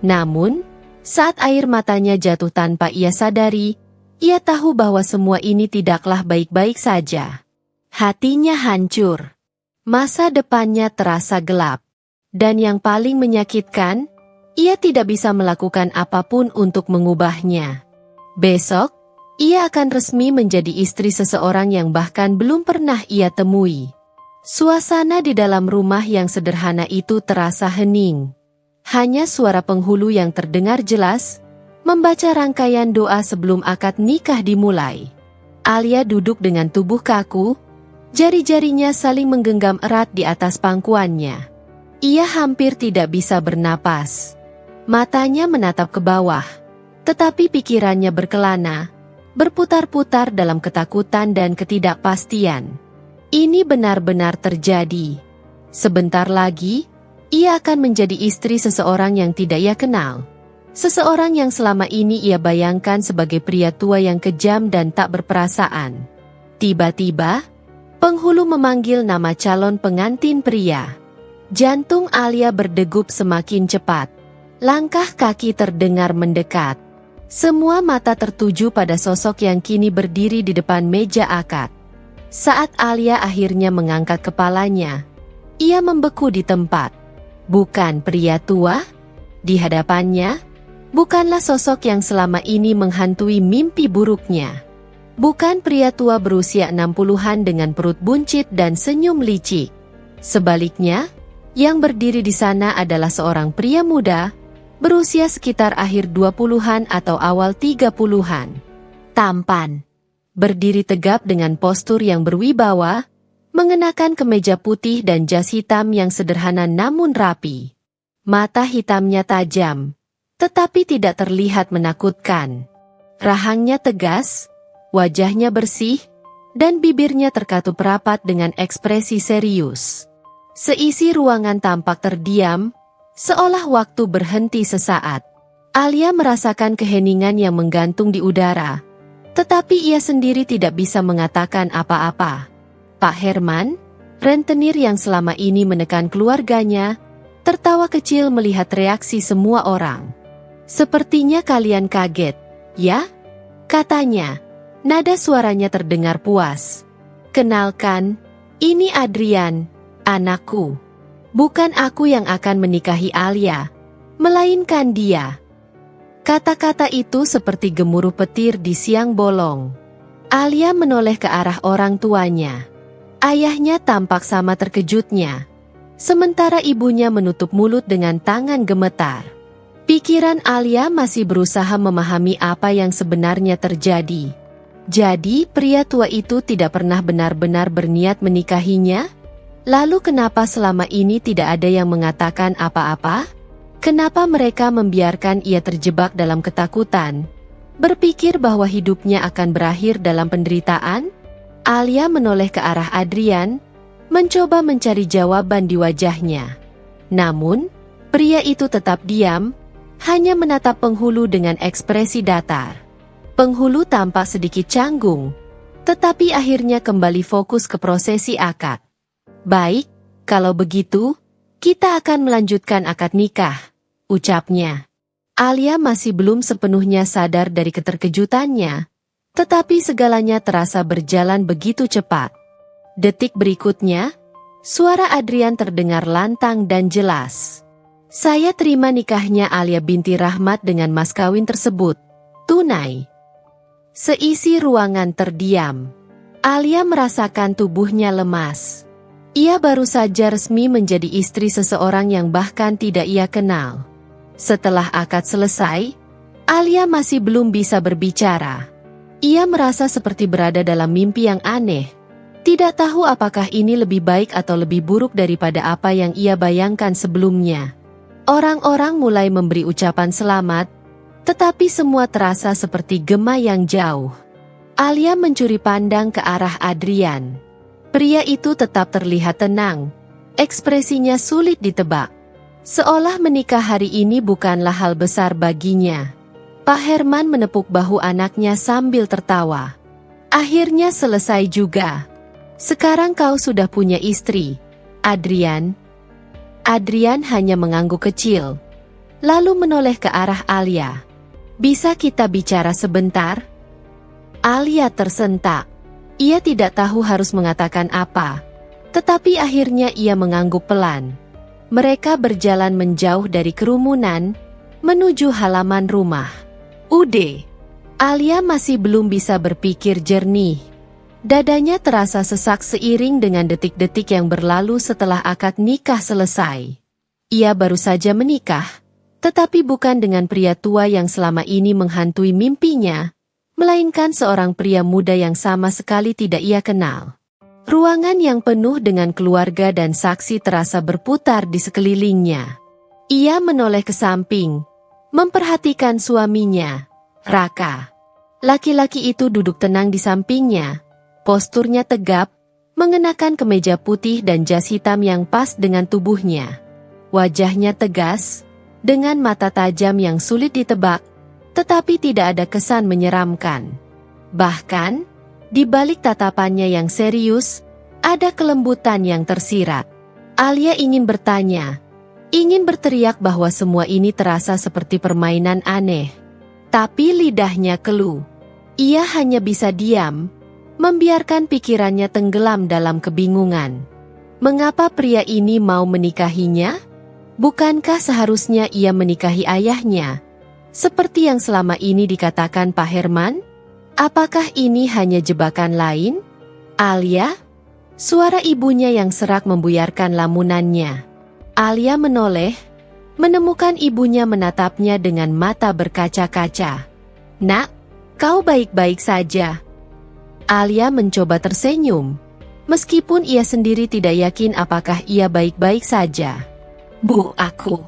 Namun, saat air matanya jatuh tanpa ia sadari, ia tahu bahwa semua ini tidaklah baik-baik saja. Hatinya hancur. Masa depannya terasa gelap. Dan yang paling menyakitkan, ia tidak bisa melakukan apapun untuk mengubahnya. Besok, ia akan resmi menjadi istri seseorang yang bahkan belum pernah ia temui. Suasana di dalam rumah yang sederhana itu terasa hening. Hanya suara penghulu yang terdengar jelas, membaca rangkaian doa sebelum akad nikah dimulai. Alia duduk dengan tubuh kaku, jari-jarinya saling menggenggam erat di atas pangkuannya. Ia hampir tidak bisa bernapas. Matanya menatap ke bawah, tetapi pikirannya berkelana, berputar-putar dalam ketakutan dan ketidakpastian. Ini benar-benar terjadi. Sebentar lagi, ia akan menjadi istri seseorang yang tidak ia kenal. Seseorang yang selama ini ia bayangkan sebagai pria tua yang kejam dan tak berperasaan. Tiba-tiba, penghulu memanggil nama calon pengantin pria. Jantung Alia berdegup semakin cepat. Langkah kaki terdengar mendekat. Semua mata tertuju pada sosok yang kini berdiri di depan meja akad. Saat Alia akhirnya mengangkat kepalanya, ia membeku di tempat. Bukan pria tua? Di hadapannya, bukanlah sosok yang selama ini menghantui mimpi buruknya. Bukan pria tua berusia 60-an dengan perut buncit dan senyum licik. Sebaliknya, yang berdiri di sana adalah seorang pria muda, berusia sekitar akhir 20-an atau awal 30-an. Tampan, berdiri tegap dengan postur yang berwibawa, mengenakan kemeja putih dan jas hitam yang sederhana namun rapi. Mata hitamnya tajam, tetapi tidak terlihat menakutkan. Rahangnya tegas, wajahnya bersih, dan bibirnya terkatup rapat dengan ekspresi serius. Seisi ruangan tampak terdiam, seolah waktu berhenti sesaat. Alia merasakan keheningan yang menggantung di udara, tetapi ia sendiri tidak bisa mengatakan apa-apa. Pak Herman, rentenir yang selama ini menekan keluarganya, tertawa kecil melihat reaksi semua orang. "Sepertinya kalian kaget, ya?" katanya. Nada suaranya terdengar puas. "Kenalkan, ini Adrian, anakku. Bukan aku yang akan menikahi Alia, melainkan dia." Kata-kata itu seperti gemuruh petir di siang bolong. Alia menoleh ke arah orang tuanya. Ayahnya tampak sama terkejutnya, sementara ibunya menutup mulut dengan tangan gemetar. Pikiran Alia masih berusaha memahami apa yang sebenarnya terjadi. Jadi, pria tua itu tidak pernah benar-benar berniat menikahinya? Lalu kenapa selama ini tidak ada yang mengatakan apa-apa? Kenapa mereka membiarkan ia terjebak dalam ketakutan? Berpikir bahwa hidupnya akan berakhir dalam penderitaan? Alia menoleh ke arah Adrian, mencoba mencari jawaban di wajahnya. Namun, pria itu tetap diam, hanya menatap penghulu dengan ekspresi datar. Penghulu tampak sedikit canggung, tetapi akhirnya kembali fokus ke prosesi akad. "Baik, kalau begitu, kita akan melanjutkan akad nikah," ucapnya. Alia masih belum sepenuhnya sadar dari keterkejutannya, tetapi segalanya terasa berjalan begitu cepat. Detik berikutnya, suara Adrian terdengar lantang dan jelas. "Saya terima nikahnya Alia binti Rahmat dengan mas kawin tersebut, tunai." Seisi ruangan terdiam. Alia merasakan tubuhnya lemas. Ia baru saja resmi menjadi istri seseorang yang bahkan tidak ia kenal. Setelah akad selesai, Alia masih belum bisa berbicara. Ia merasa seperti berada dalam mimpi yang aneh. Tidak tahu apakah ini lebih baik atau lebih buruk daripada apa yang ia bayangkan sebelumnya. Orang-orang mulai memberi ucapan selamat, tetapi semua terasa seperti gema yang jauh. Alia mencuri pandang ke arah Adrian. Pria itu tetap terlihat tenang. Ekspresinya sulit ditebak. Seolah menikah hari ini bukanlah hal besar baginya. Pak Herman menepuk bahu anaknya sambil tertawa. "Akhirnya selesai juga. Sekarang kau sudah punya istri, Adrian." Adrian hanya mengangguk kecil, lalu menoleh ke arah Alia. "Bisa kita bicara sebentar?" Alia tersentak. Ia tidak tahu harus mengatakan apa. Tetapi akhirnya ia mengangguk pelan. Mereka berjalan menjauh dari kerumunan, menuju halaman rumah. Ude. Alia masih belum bisa berpikir jernih. Dadanya terasa sesak seiring dengan detik-detik yang berlalu setelah akad nikah selesai. Ia baru saja menikah, tetapi bukan dengan pria tua yang selama ini menghantui mimpinya, melainkan seorang pria muda yang sama sekali tidak ia kenal. Ruangan yang penuh dengan keluarga dan saksi terasa berputar di sekelilingnya. Ia menoleh ke samping, memperhatikan suaminya, Raka. Laki-laki itu duduk tenang di sampingnya, posturnya tegap, mengenakan kemeja putih dan jas hitam yang pas dengan tubuhnya. Wajahnya tegas, dengan mata tajam yang sulit ditebak, tetapi tidak ada kesan menyeramkan. Bahkan, di balik tatapannya yang serius, ada kelembutan yang tersirat. Alia ingin bertanya, ingin berteriak bahwa semua ini terasa seperti permainan aneh. Tapi lidahnya keluh. Ia hanya bisa diam, membiarkan pikirannya tenggelam dalam kebingungan. Mengapa pria ini mau menikahinya? Bukankah seharusnya ia menikahi ayahnya? Seperti yang selama ini dikatakan Pak Herman? Apakah ini hanya jebakan lain? Alia? Suara ibunya yang serak membuyarkan lamunannya. Alia menoleh, menemukan ibunya menatapnya dengan mata berkaca-kaca. Nak, kau baik-baik saja. Alia mencoba tersenyum, meskipun ia sendiri tidak yakin apakah ia baik-baik saja. Bu, aku.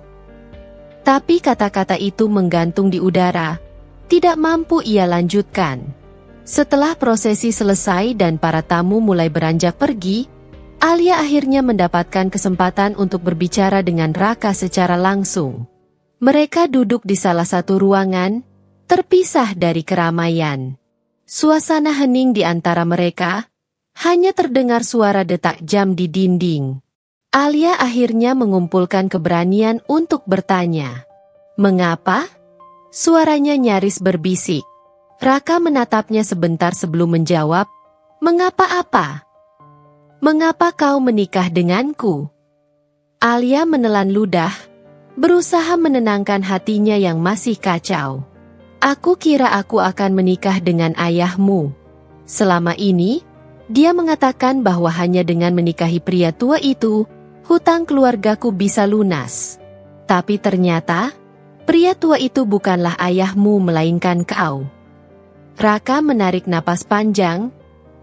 Tapi kata-kata itu menggantung di udara, tidak mampu ia lanjutkan. Setelah prosesi selesai dan para tamu mulai beranjak pergi, Alia akhirnya mendapatkan kesempatan untuk berbicara dengan Raka secara langsung. Mereka duduk di salah satu ruangan, terpisah dari keramaian. Suasana hening di antara mereka, hanya terdengar suara detak jam di dinding. Alia akhirnya mengumpulkan keberanian untuk bertanya. Mengapa? Suaranya nyaris berbisik. Raka menatapnya sebentar sebelum menjawab, mengapa apa? Mengapa kau menikah denganku? Alia menelan ludah, berusaha menenangkan hatinya yang masih kacau. Aku kira aku akan menikah dengan ayahmu. Selama ini, dia mengatakan bahwa hanya dengan menikahi pria tua itu, hutang keluargaku bisa lunas. Tapi ternyata, pria tua itu bukanlah ayahmu melainkan kau. Raka menarik napas panjang,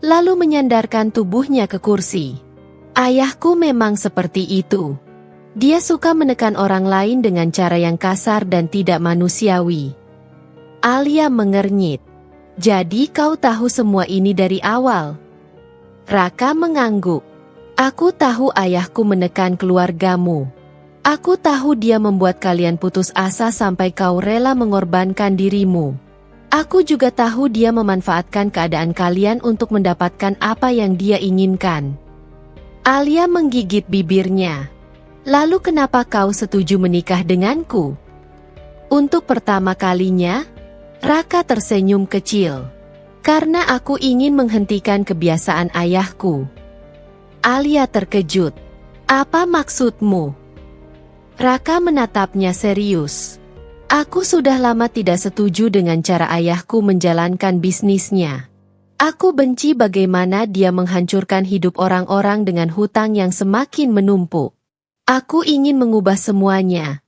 lalu menyandarkan tubuhnya ke kursi. Ayahku memang seperti itu. Dia suka menekan orang lain dengan cara yang kasar dan tidak manusiawi. Alia mengernyit. Jadi kau tahu semua ini dari awal? Raka mengangguk. Aku tahu ayahku menekan keluargamu. Aku tahu dia membuat kalian putus asa sampai kau rela mengorbankan dirimu. Aku juga tahu dia memanfaatkan keadaan kalian untuk mendapatkan apa yang dia inginkan. Alia menggigit bibirnya. Lalu kenapa kau setuju menikah denganku? Untuk pertama kalinya, Raka tersenyum kecil. Karena aku ingin menghentikan kebiasaan ayahku. Alia terkejut. Apa maksudmu? Raka menatapnya serius. Aku sudah lama tidak setuju dengan cara ayahku menjalankan bisnisnya. Aku benci bagaimana dia menghancurkan hidup orang-orang dengan hutang yang semakin menumpuk. Aku ingin mengubah semuanya.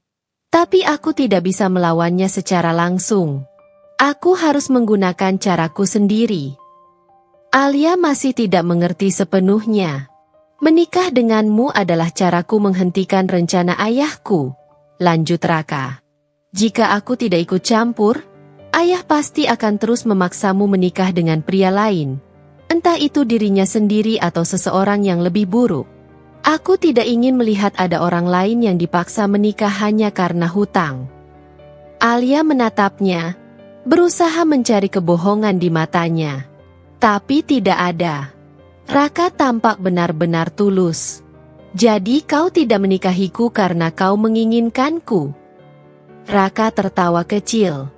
Tapi aku tidak bisa melawannya secara langsung. Aku harus menggunakan caraku sendiri. Alia masih tidak mengerti sepenuhnya. Menikah denganmu adalah caraku menghentikan rencana ayahku, lanjut Raka. Jika aku tidak ikut campur, ayah pasti akan terus memaksamu menikah dengan pria lain. Entah itu dirinya sendiri atau seseorang yang lebih buruk. Aku tidak ingin melihat ada orang lain yang dipaksa menikah hanya karena hutang. Alia menatapnya, berusaha mencari kebohongan di matanya. Tapi tidak ada. Raka tampak benar-benar tulus. Jadi kau tidak menikahiku karena kau menginginkanku? Raka tertawa kecil.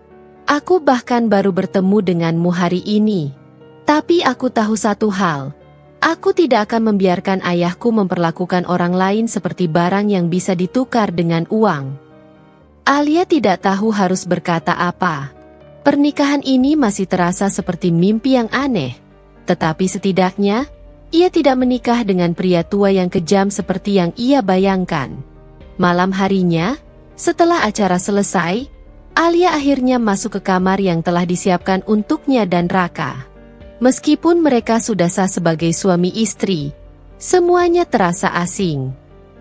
Aku bahkan baru bertemu denganmu hari ini. Tapi aku tahu satu hal. Aku tidak akan membiarkan ayahku memperlakukan orang lain seperti barang yang bisa ditukar dengan uang. Alia tidak tahu harus berkata apa. Pernikahan ini masih terasa seperti mimpi yang aneh. Tetapi setidaknya, ia tidak menikah dengan pria tua yang kejam seperti yang ia bayangkan. Malam harinya, setelah acara selesai, Alia akhirnya masuk ke kamar yang telah disiapkan untuknya dan Raka. Meskipun mereka sudah sah sebagai suami istri, semuanya terasa asing.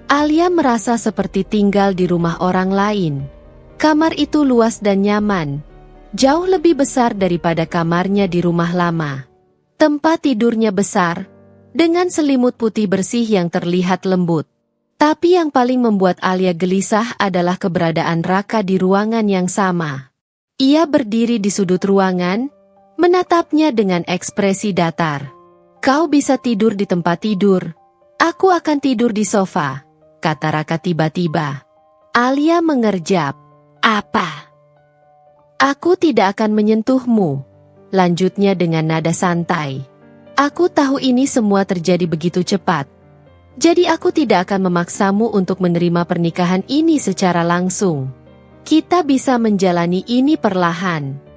Alia merasa seperti tinggal di rumah orang lain. Kamar itu luas dan nyaman, jauh lebih besar daripada kamarnya di rumah lama. Tempat tidurnya besar, dengan selimut putih bersih yang terlihat lembut. Tapi yang paling membuat Alia gelisah adalah keberadaan Raka di ruangan yang sama. Ia berdiri di sudut ruangan, menatapnya dengan ekspresi datar. "Kau bisa tidur di tempat tidur. Aku akan tidur di sofa," kata Raka tiba-tiba. Alia mengerjap. "Apa?" "Aku tidak akan menyentuhmu," lanjutnya dengan nada santai. "Aku tahu ini semua terjadi begitu cepat. Jadi aku tidak akan memaksamu untuk menerima pernikahan ini secara langsung. Kita bisa menjalani ini perlahan."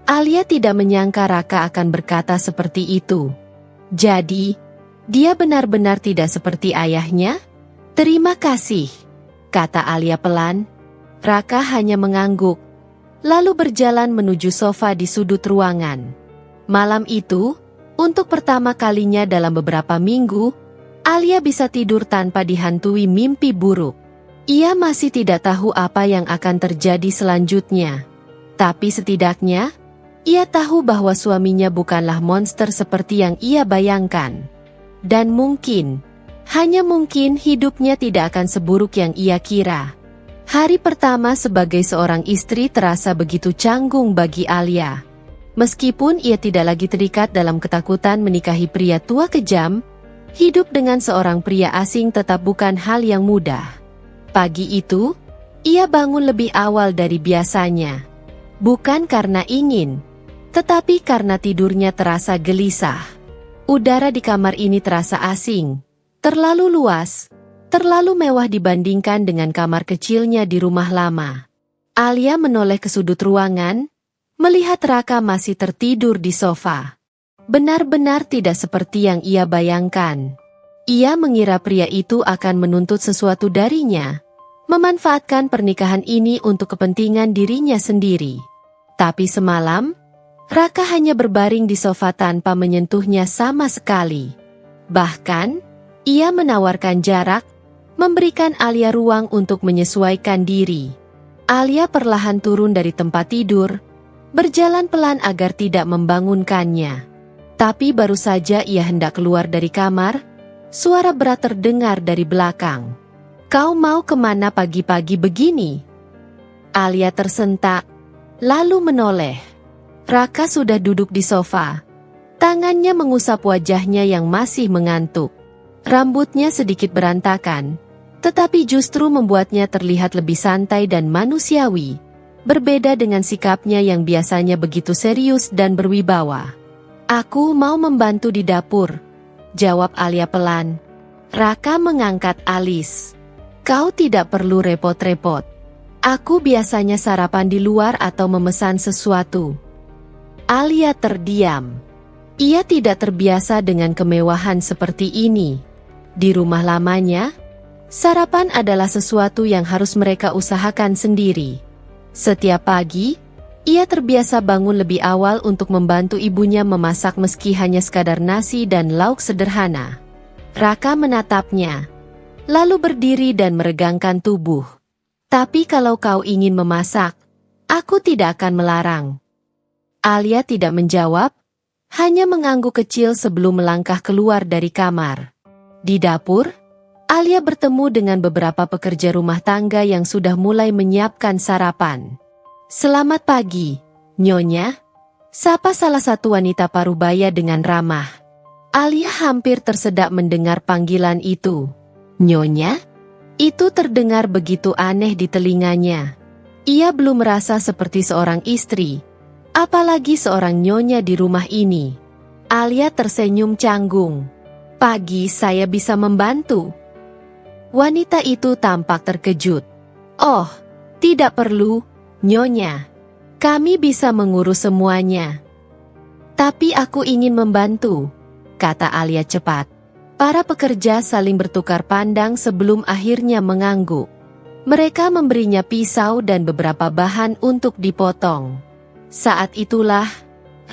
Alia tidak menyangka Raka akan berkata seperti itu. Jadi, dia benar-benar tidak seperti ayahnya? "Terima kasih," kata Alia pelan. Raka hanya mengangguk, lalu berjalan menuju sofa di sudut ruangan. Malam itu, untuk pertama kalinya dalam beberapa minggu, Alia bisa tidur tanpa dihantui mimpi buruk. Ia masih tidak tahu apa yang akan terjadi selanjutnya. Tapi setidaknya, ia tahu bahwa suaminya bukanlah monster seperti yang ia bayangkan. Dan mungkin, hanya mungkin hidupnya tidak akan seburuk yang ia kira. Hari pertama sebagai seorang istri terasa begitu canggung bagi Alia. Meskipun ia tidak lagi terikat dalam ketakutan menikahi pria tua kejam, hidup dengan seorang pria asing tetap bukan hal yang mudah. Pagi itu, ia bangun lebih awal dari biasanya. Bukan karena ingin, tetapi karena tidurnya terasa gelisah. Udara di kamar ini terasa asing, terlalu luas, terlalu mewah dibandingkan dengan kamar kecilnya di rumah lama. Alia menoleh ke sudut ruangan, melihat Raka masih tertidur di sofa. Benar-benar tidak seperti yang ia bayangkan. Ia mengira pria itu akan menuntut sesuatu darinya, memanfaatkan pernikahan ini untuk kepentingan dirinya sendiri. Tapi semalam, Raka hanya berbaring di sofa tanpa menyentuhnya sama sekali. Bahkan, ia menawarkan jarak, memberikan Alia ruang untuk menyesuaikan diri. Alia perlahan turun dari tempat tidur, berjalan pelan agar tidak membangunkannya. Tapi baru saja ia hendak keluar dari kamar, suara berat terdengar dari belakang. "Kau mau kemana pagi-pagi begini?" Alia tersentak, lalu menoleh. Raka sudah duduk di sofa. Tangannya mengusap wajahnya yang masih mengantuk. Rambutnya sedikit berantakan, tetapi justru membuatnya terlihat lebih santai dan manusiawi. Berbeda dengan sikapnya yang biasanya begitu serius dan berwibawa. "Aku mau membantu di dapur," jawab Alia pelan. Raka mengangkat alis. "Kau tidak perlu repot-repot. Aku biasanya sarapan di luar atau memesan sesuatu." Alia terdiam. Ia tidak terbiasa dengan kemewahan seperti ini. Di rumah lamanya, sarapan adalah sesuatu yang harus mereka usahakan sendiri. Setiap pagi, ia terbiasa bangun lebih awal untuk membantu ibunya memasak meski hanya sekadar nasi dan lauk sederhana. Raka menatapnya, lalu berdiri dan meregangkan tubuh. "Tapi kalau kau ingin memasak, aku tidak akan melarang." Alia tidak menjawab, hanya mengangguk kecil sebelum melangkah keluar dari kamar. Di dapur, Alia bertemu dengan beberapa pekerja rumah tangga yang sudah mulai menyiapkan sarapan. "Selamat pagi, Nyonya," sapa salah satu wanita parubaya dengan ramah. Alia hampir tersedak mendengar panggilan itu. "Nyonya?" Itu terdengar begitu aneh di telinganya. Ia belum merasa seperti seorang istri, apalagi seorang nyonya di rumah ini. Alia tersenyum canggung. Pagi saya bisa membantu. Wanita itu tampak terkejut. Oh, tidak perlu, Nyonya. Kami bisa mengurus semuanya. Tapi aku ingin membantu, kata Alia cepat. Para pekerja saling bertukar pandang sebelum akhirnya mengangguk. Mereka memberinya pisau dan beberapa bahan untuk dipotong. Saat itulah,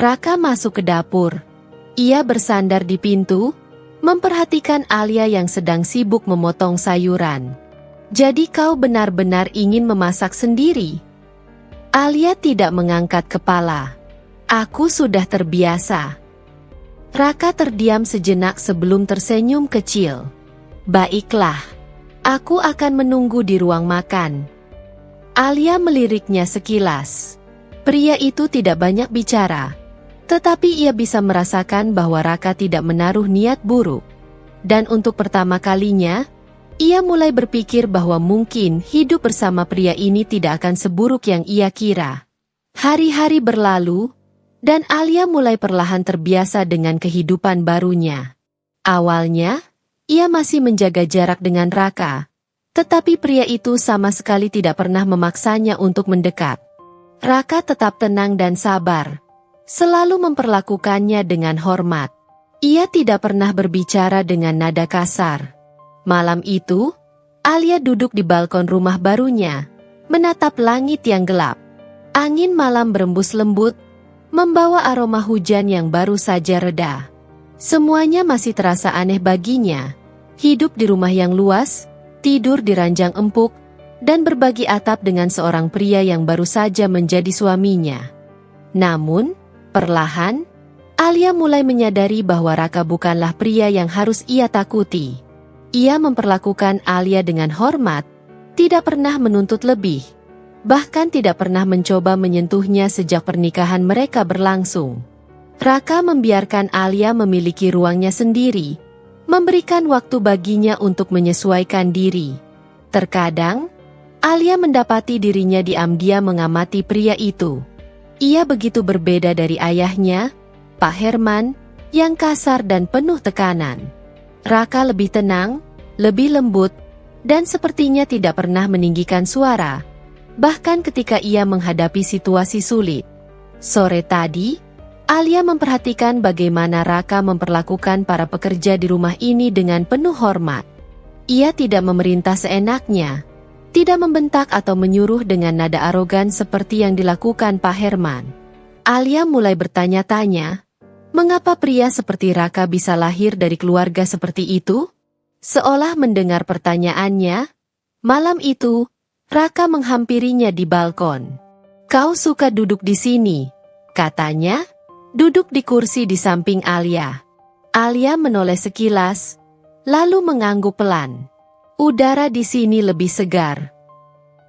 Raka masuk ke dapur. Ia bersandar di pintu, memperhatikan Alia yang sedang sibuk memotong sayuran. Jadi kau benar-benar ingin memasak sendiri? Alia tidak mengangkat kepala. Aku sudah terbiasa. Raka terdiam sejenak sebelum tersenyum kecil. Baiklah, aku akan menunggu di ruang makan. Alia meliriknya sekilas. Pria itu tidak banyak bicara. Tetapi ia bisa merasakan bahwa Raka tidak menaruh niat buruk. Dan untuk pertama kalinya, ia mulai berpikir bahwa mungkin hidup bersama pria ini tidak akan seburuk yang ia kira. Hari-hari berlalu, dan Alia mulai perlahan terbiasa dengan kehidupan barunya. Awalnya, ia masih menjaga jarak dengan Raka. Tetapi pria itu sama sekali tidak pernah memaksanya untuk mendekat. Raka tetap tenang dan sabar. Selalu memperlakukannya dengan hormat. Ia tidak pernah berbicara dengan nada kasar. Malam itu, Alia duduk di balkon rumah barunya, menatap langit yang gelap. Angin malam berembus lembut, membawa aroma hujan yang baru saja reda. Semuanya masih terasa aneh baginya. Hidup di rumah yang luas, tidur di ranjang empuk, dan berbagi atap dengan seorang pria yang baru saja menjadi suaminya. Namun, perlahan, Alia mulai menyadari bahwa Raka bukanlah pria yang harus ia takuti. Ia memperlakukan Alia dengan hormat, tidak pernah menuntut lebih, bahkan tidak pernah mencoba menyentuhnya sejak pernikahan mereka berlangsung. Raka membiarkan Alia memiliki ruangnya sendiri, memberikan waktu baginya untuk menyesuaikan diri. Terkadang, Alia mendapati dirinya diam-diam mengamati pria itu. Ia begitu berbeda dari ayahnya, Pak Herman, yang kasar dan penuh tekanan. Raka lebih tenang, lebih lembut, dan sepertinya tidak pernah meninggikan suara, bahkan ketika ia menghadapi situasi sulit. Sore tadi, Alia memperhatikan bagaimana Raka memperlakukan para pekerja di rumah ini dengan penuh hormat. Ia tidak memerintah seenaknya, tidak membentak atau menyuruh dengan nada arogan seperti yang dilakukan Pak Herman. Alia mulai bertanya-tanya, mengapa pria seperti Raka bisa lahir dari keluarga seperti itu? Seolah mendengar pertanyaannya, malam itu, Raka menghampirinya di balkon. Kau suka duduk di sini, katanya, duduk di kursi di samping Alia. Alia menoleh sekilas, lalu mengangguk pelan. Udara di sini lebih segar.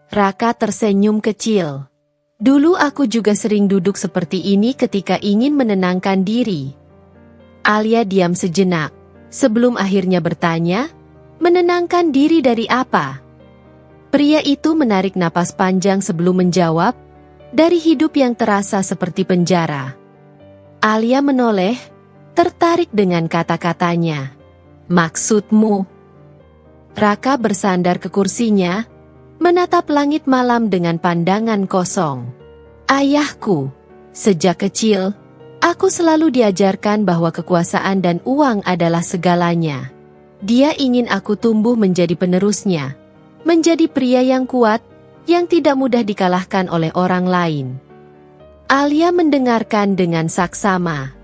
Raka tersenyum kecil. Dulu aku juga sering duduk seperti ini ketika ingin menenangkan diri. Alia diam sejenak, sebelum akhirnya bertanya, menenangkan diri dari apa? Pria itu menarik napas panjang sebelum menjawab, dari hidup yang terasa seperti penjara. Alia menoleh, tertarik dengan kata-katanya. Maksudmu? Raka bersandar ke kursinya, menatap langit malam dengan pandangan kosong. Ayahku, sejak kecil, aku selalu diajarkan bahwa kekuasaan dan uang adalah segalanya. Dia ingin aku tumbuh menjadi penerusnya, menjadi pria yang kuat, yang tidak mudah dikalahkan oleh orang lain. Alia mendengarkan dengan saksama.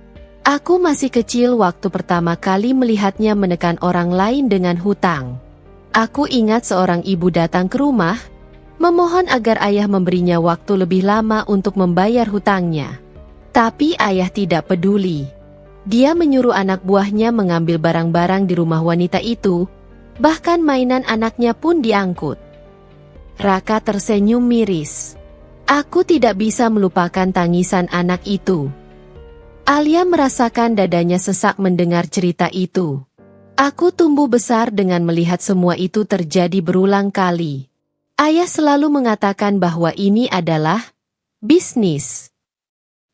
Aku masih kecil waktu pertama kali melihatnya menekan orang lain dengan hutang. Aku ingat seorang ibu datang ke rumah, memohon agar ayah memberinya waktu lebih lama untuk membayar hutangnya. Tapi ayah tidak peduli. Dia menyuruh anak buahnya mengambil barang-barang di rumah wanita itu, bahkan mainan anaknya pun diangkut. Raka tersenyum miris. Aku tidak bisa melupakan tangisan anak itu. Alia merasakan dadanya sesak mendengar cerita itu. Aku tumbuh besar dengan melihat semua itu terjadi berulang kali. Ayah selalu mengatakan bahwa ini adalah bisnis.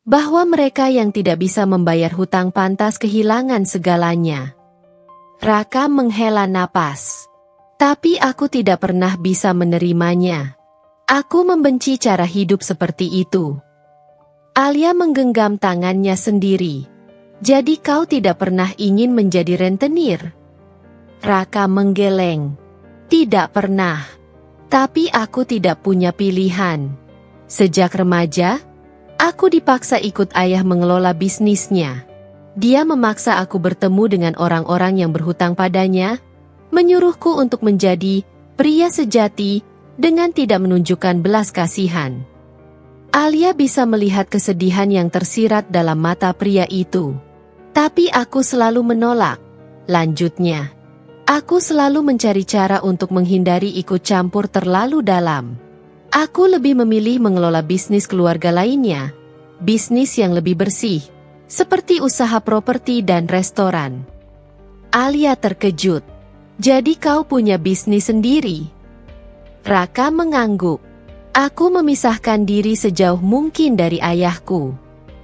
Bahwa mereka yang tidak bisa membayar hutang pantas kehilangan segalanya. Raka menghela napas. Tapi aku tidak pernah bisa menerimanya. Aku membenci cara hidup seperti itu. Alia menggenggam tangannya sendiri. Jadi kau tidak pernah ingin menjadi rentenir? Raka menggeleng. Tidak pernah. Tapi aku tidak punya pilihan. Sejak remaja, aku dipaksa ikut ayah mengelola bisnisnya. Dia memaksa aku bertemu dengan orang-orang yang berhutang padanya, menyuruhku untuk menjadi pria sejati dengan tidak menunjukkan belas kasihan. Alia bisa melihat kesedihan yang tersirat dalam mata pria itu. Tapi aku selalu menolak. Lanjutnya, aku selalu mencari cara untuk menghindari ikut campur terlalu dalam. Aku lebih memilih mengelola bisnis keluarga lainnya, bisnis yang lebih bersih, seperti usaha properti dan restoran. Alia terkejut. Jadi kau punya bisnis sendiri? Raka mengangguk. Aku memisahkan diri sejauh mungkin dari ayahku.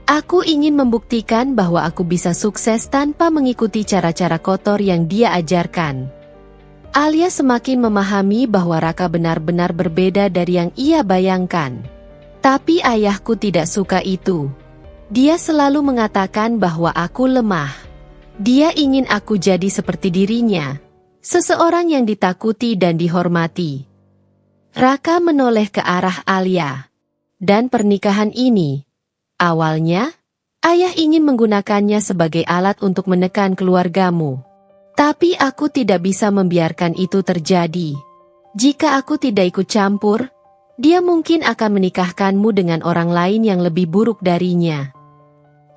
Aku ingin membuktikan bahwa aku bisa sukses tanpa mengikuti cara-cara kotor yang dia ajarkan. Alia semakin memahami bahwa Raka benar-benar berbeda dari yang ia bayangkan. Tapi ayahku tidak suka itu. Dia selalu mengatakan bahwa aku lemah. Dia ingin aku jadi seperti dirinya, seseorang yang ditakuti dan dihormati. Raka menoleh ke arah Alia. Dan pernikahan ini, awalnya, ayah ingin menggunakannya sebagai alat untuk menekan keluargamu. Tapi aku tidak bisa membiarkan itu terjadi. Jika aku tidak ikut campur, dia mungkin akan menikahkanmu dengan orang lain yang lebih buruk darinya.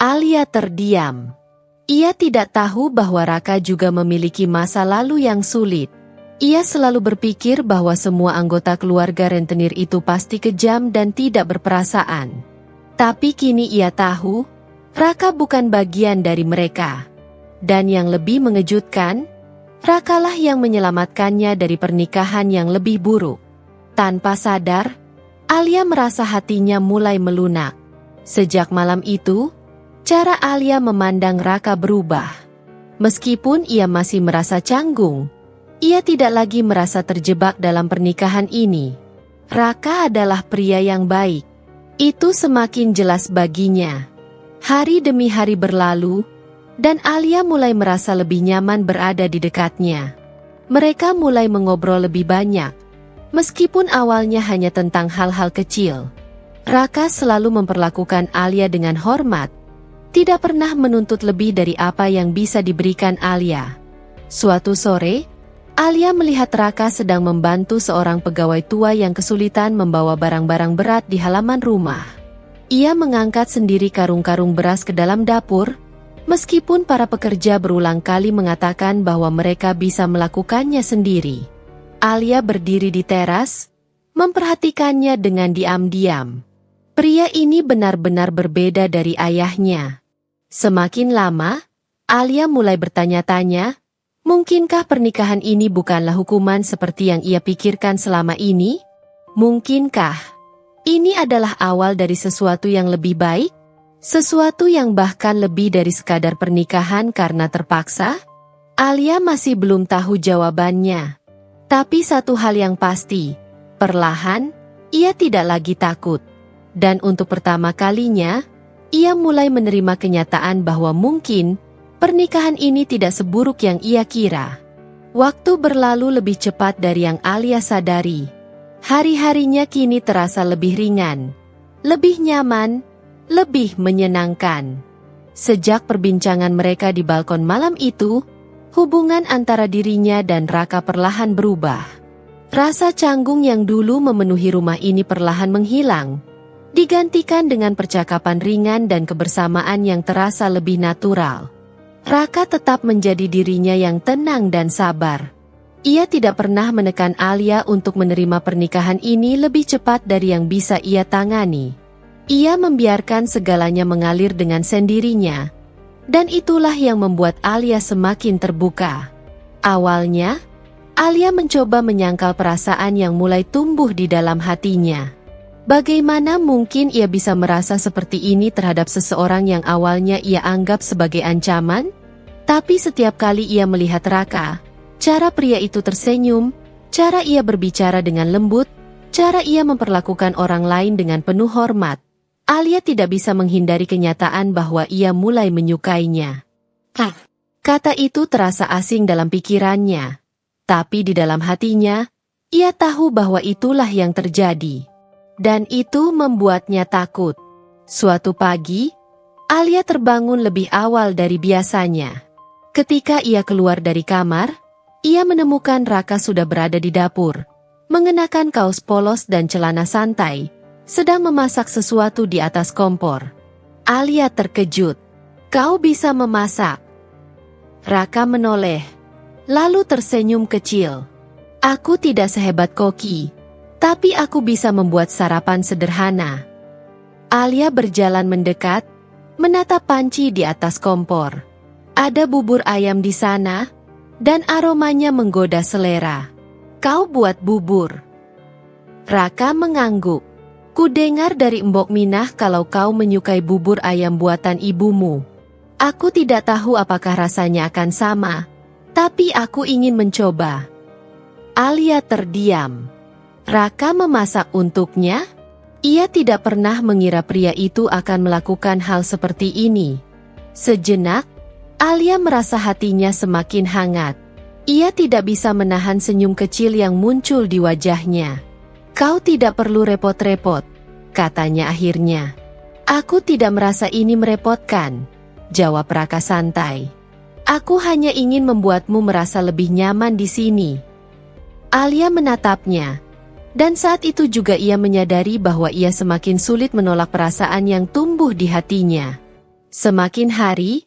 Alia terdiam. Ia tidak tahu bahwa Raka juga memiliki masa lalu yang sulit. Ia selalu berpikir bahwa semua anggota keluarga rentenir itu pasti kejam dan tidak berperasaan. Tapi kini ia tahu, Raka bukan bagian dari mereka. Dan yang lebih mengejutkan, Rakalah yang menyelamatkannya dari pernikahan yang lebih buruk. Tanpa sadar, Alia merasa hatinya mulai melunak. Sejak malam itu, cara Alia memandang Raka berubah. Meskipun ia masih merasa canggung, ia tidak lagi merasa terjebak dalam pernikahan ini. Raka adalah pria yang baik. Itu semakin jelas baginya. Hari demi hari berlalu, dan Alia mulai merasa lebih nyaman berada di dekatnya. Mereka mulai mengobrol lebih banyak, meskipun awalnya hanya tentang hal-hal kecil. Raka selalu memperlakukan Alia dengan hormat, tidak pernah menuntut lebih dari apa yang bisa diberikan Alia. Suatu sore, Alia melihat Raka sedang membantu seorang pegawai tua yang kesulitan membawa barang-barang berat di halaman rumah. Ia mengangkat sendiri karung-karung beras ke dalam dapur, meskipun para pekerja berulang kali mengatakan bahwa mereka bisa melakukannya sendiri. Alia berdiri di teras, memperhatikannya dengan diam-diam. Pria ini benar-benar berbeda dari ayahnya. Semakin lama, Alia mulai bertanya-tanya, mungkinkah pernikahan ini bukanlah hukuman seperti yang ia pikirkan selama ini? Mungkinkah ini adalah awal dari sesuatu yang lebih baik? Sesuatu yang bahkan lebih dari sekadar pernikahan karena terpaksa? Alia masih belum tahu jawabannya. Tapi satu hal yang pasti, perlahan, ia tidak lagi takut. Dan untuk pertama kalinya, ia mulai menerima kenyataan bahwa mungkin pernikahan ini tidak seburuk yang ia kira. Waktu berlalu lebih cepat dari yang Alia sadari. Hari-harinya kini terasa lebih ringan, lebih nyaman, lebih menyenangkan. Sejak perbincangan mereka di balkon malam itu, hubungan antara dirinya dan Raka perlahan berubah. Rasa canggung yang dulu memenuhi rumah ini perlahan menghilang, digantikan dengan percakapan ringan dan kebersamaan yang terasa lebih natural. Raka tetap menjadi dirinya yang tenang dan sabar. Ia tidak pernah menekan Alia untuk menerima pernikahan ini lebih cepat dari yang bisa ia tangani. Ia membiarkan segalanya mengalir dengan sendirinya, dan itulah yang membuat Alia semakin terbuka. Awalnya, Alia mencoba menyangkal perasaan yang mulai tumbuh di dalam hatinya. Bagaimana mungkin ia bisa merasa seperti ini terhadap seseorang yang awalnya ia anggap sebagai ancaman? Tapi setiap kali ia melihat Raka, cara pria itu tersenyum, cara ia berbicara dengan lembut, cara ia memperlakukan orang lain dengan penuh hormat, Alia tidak bisa menghindari kenyataan bahwa ia mulai menyukainya. Kata itu terasa asing dalam pikirannya, tapi di dalam hatinya, ia tahu bahwa itulah yang terjadi. Dan itu membuatnya takut. Suatu pagi, Alia terbangun lebih awal dari biasanya. Ketika ia keluar dari kamar, ia menemukan Raka sudah berada di dapur, mengenakan kaos polos dan celana santai, sedang memasak sesuatu di atas kompor. Alia terkejut. "Kau bisa memasak?" Raka menoleh, lalu tersenyum kecil. "Aku tidak sehebat Koki, tapi aku bisa membuat sarapan sederhana." Alia berjalan mendekat, menatap panci di atas kompor. Ada bubur ayam di sana, dan aromanya menggoda selera. "Kau buat bubur?" Raka mengangguk. "Kudengar dari Mbok Minah kalau kau menyukai bubur ayam buatan ibumu. Aku tidak tahu apakah rasanya akan sama, tapi aku ingin mencoba." Alia terdiam. Raka memasak untuknya? Ia tidak pernah mengira pria itu akan melakukan hal seperti ini. Sejenak, Alia merasa hatinya semakin hangat. Ia tidak bisa menahan senyum kecil yang muncul di wajahnya. "Kau tidak perlu repot-repot," katanya akhirnya. "Aku tidak merasa ini merepotkan," jawab Raka santai. "Aku hanya ingin membuatmu merasa lebih nyaman di sini." Alia menatapnya. Dan saat itu juga ia menyadari bahwa ia semakin sulit menolak perasaan yang tumbuh di hatinya. Semakin hari,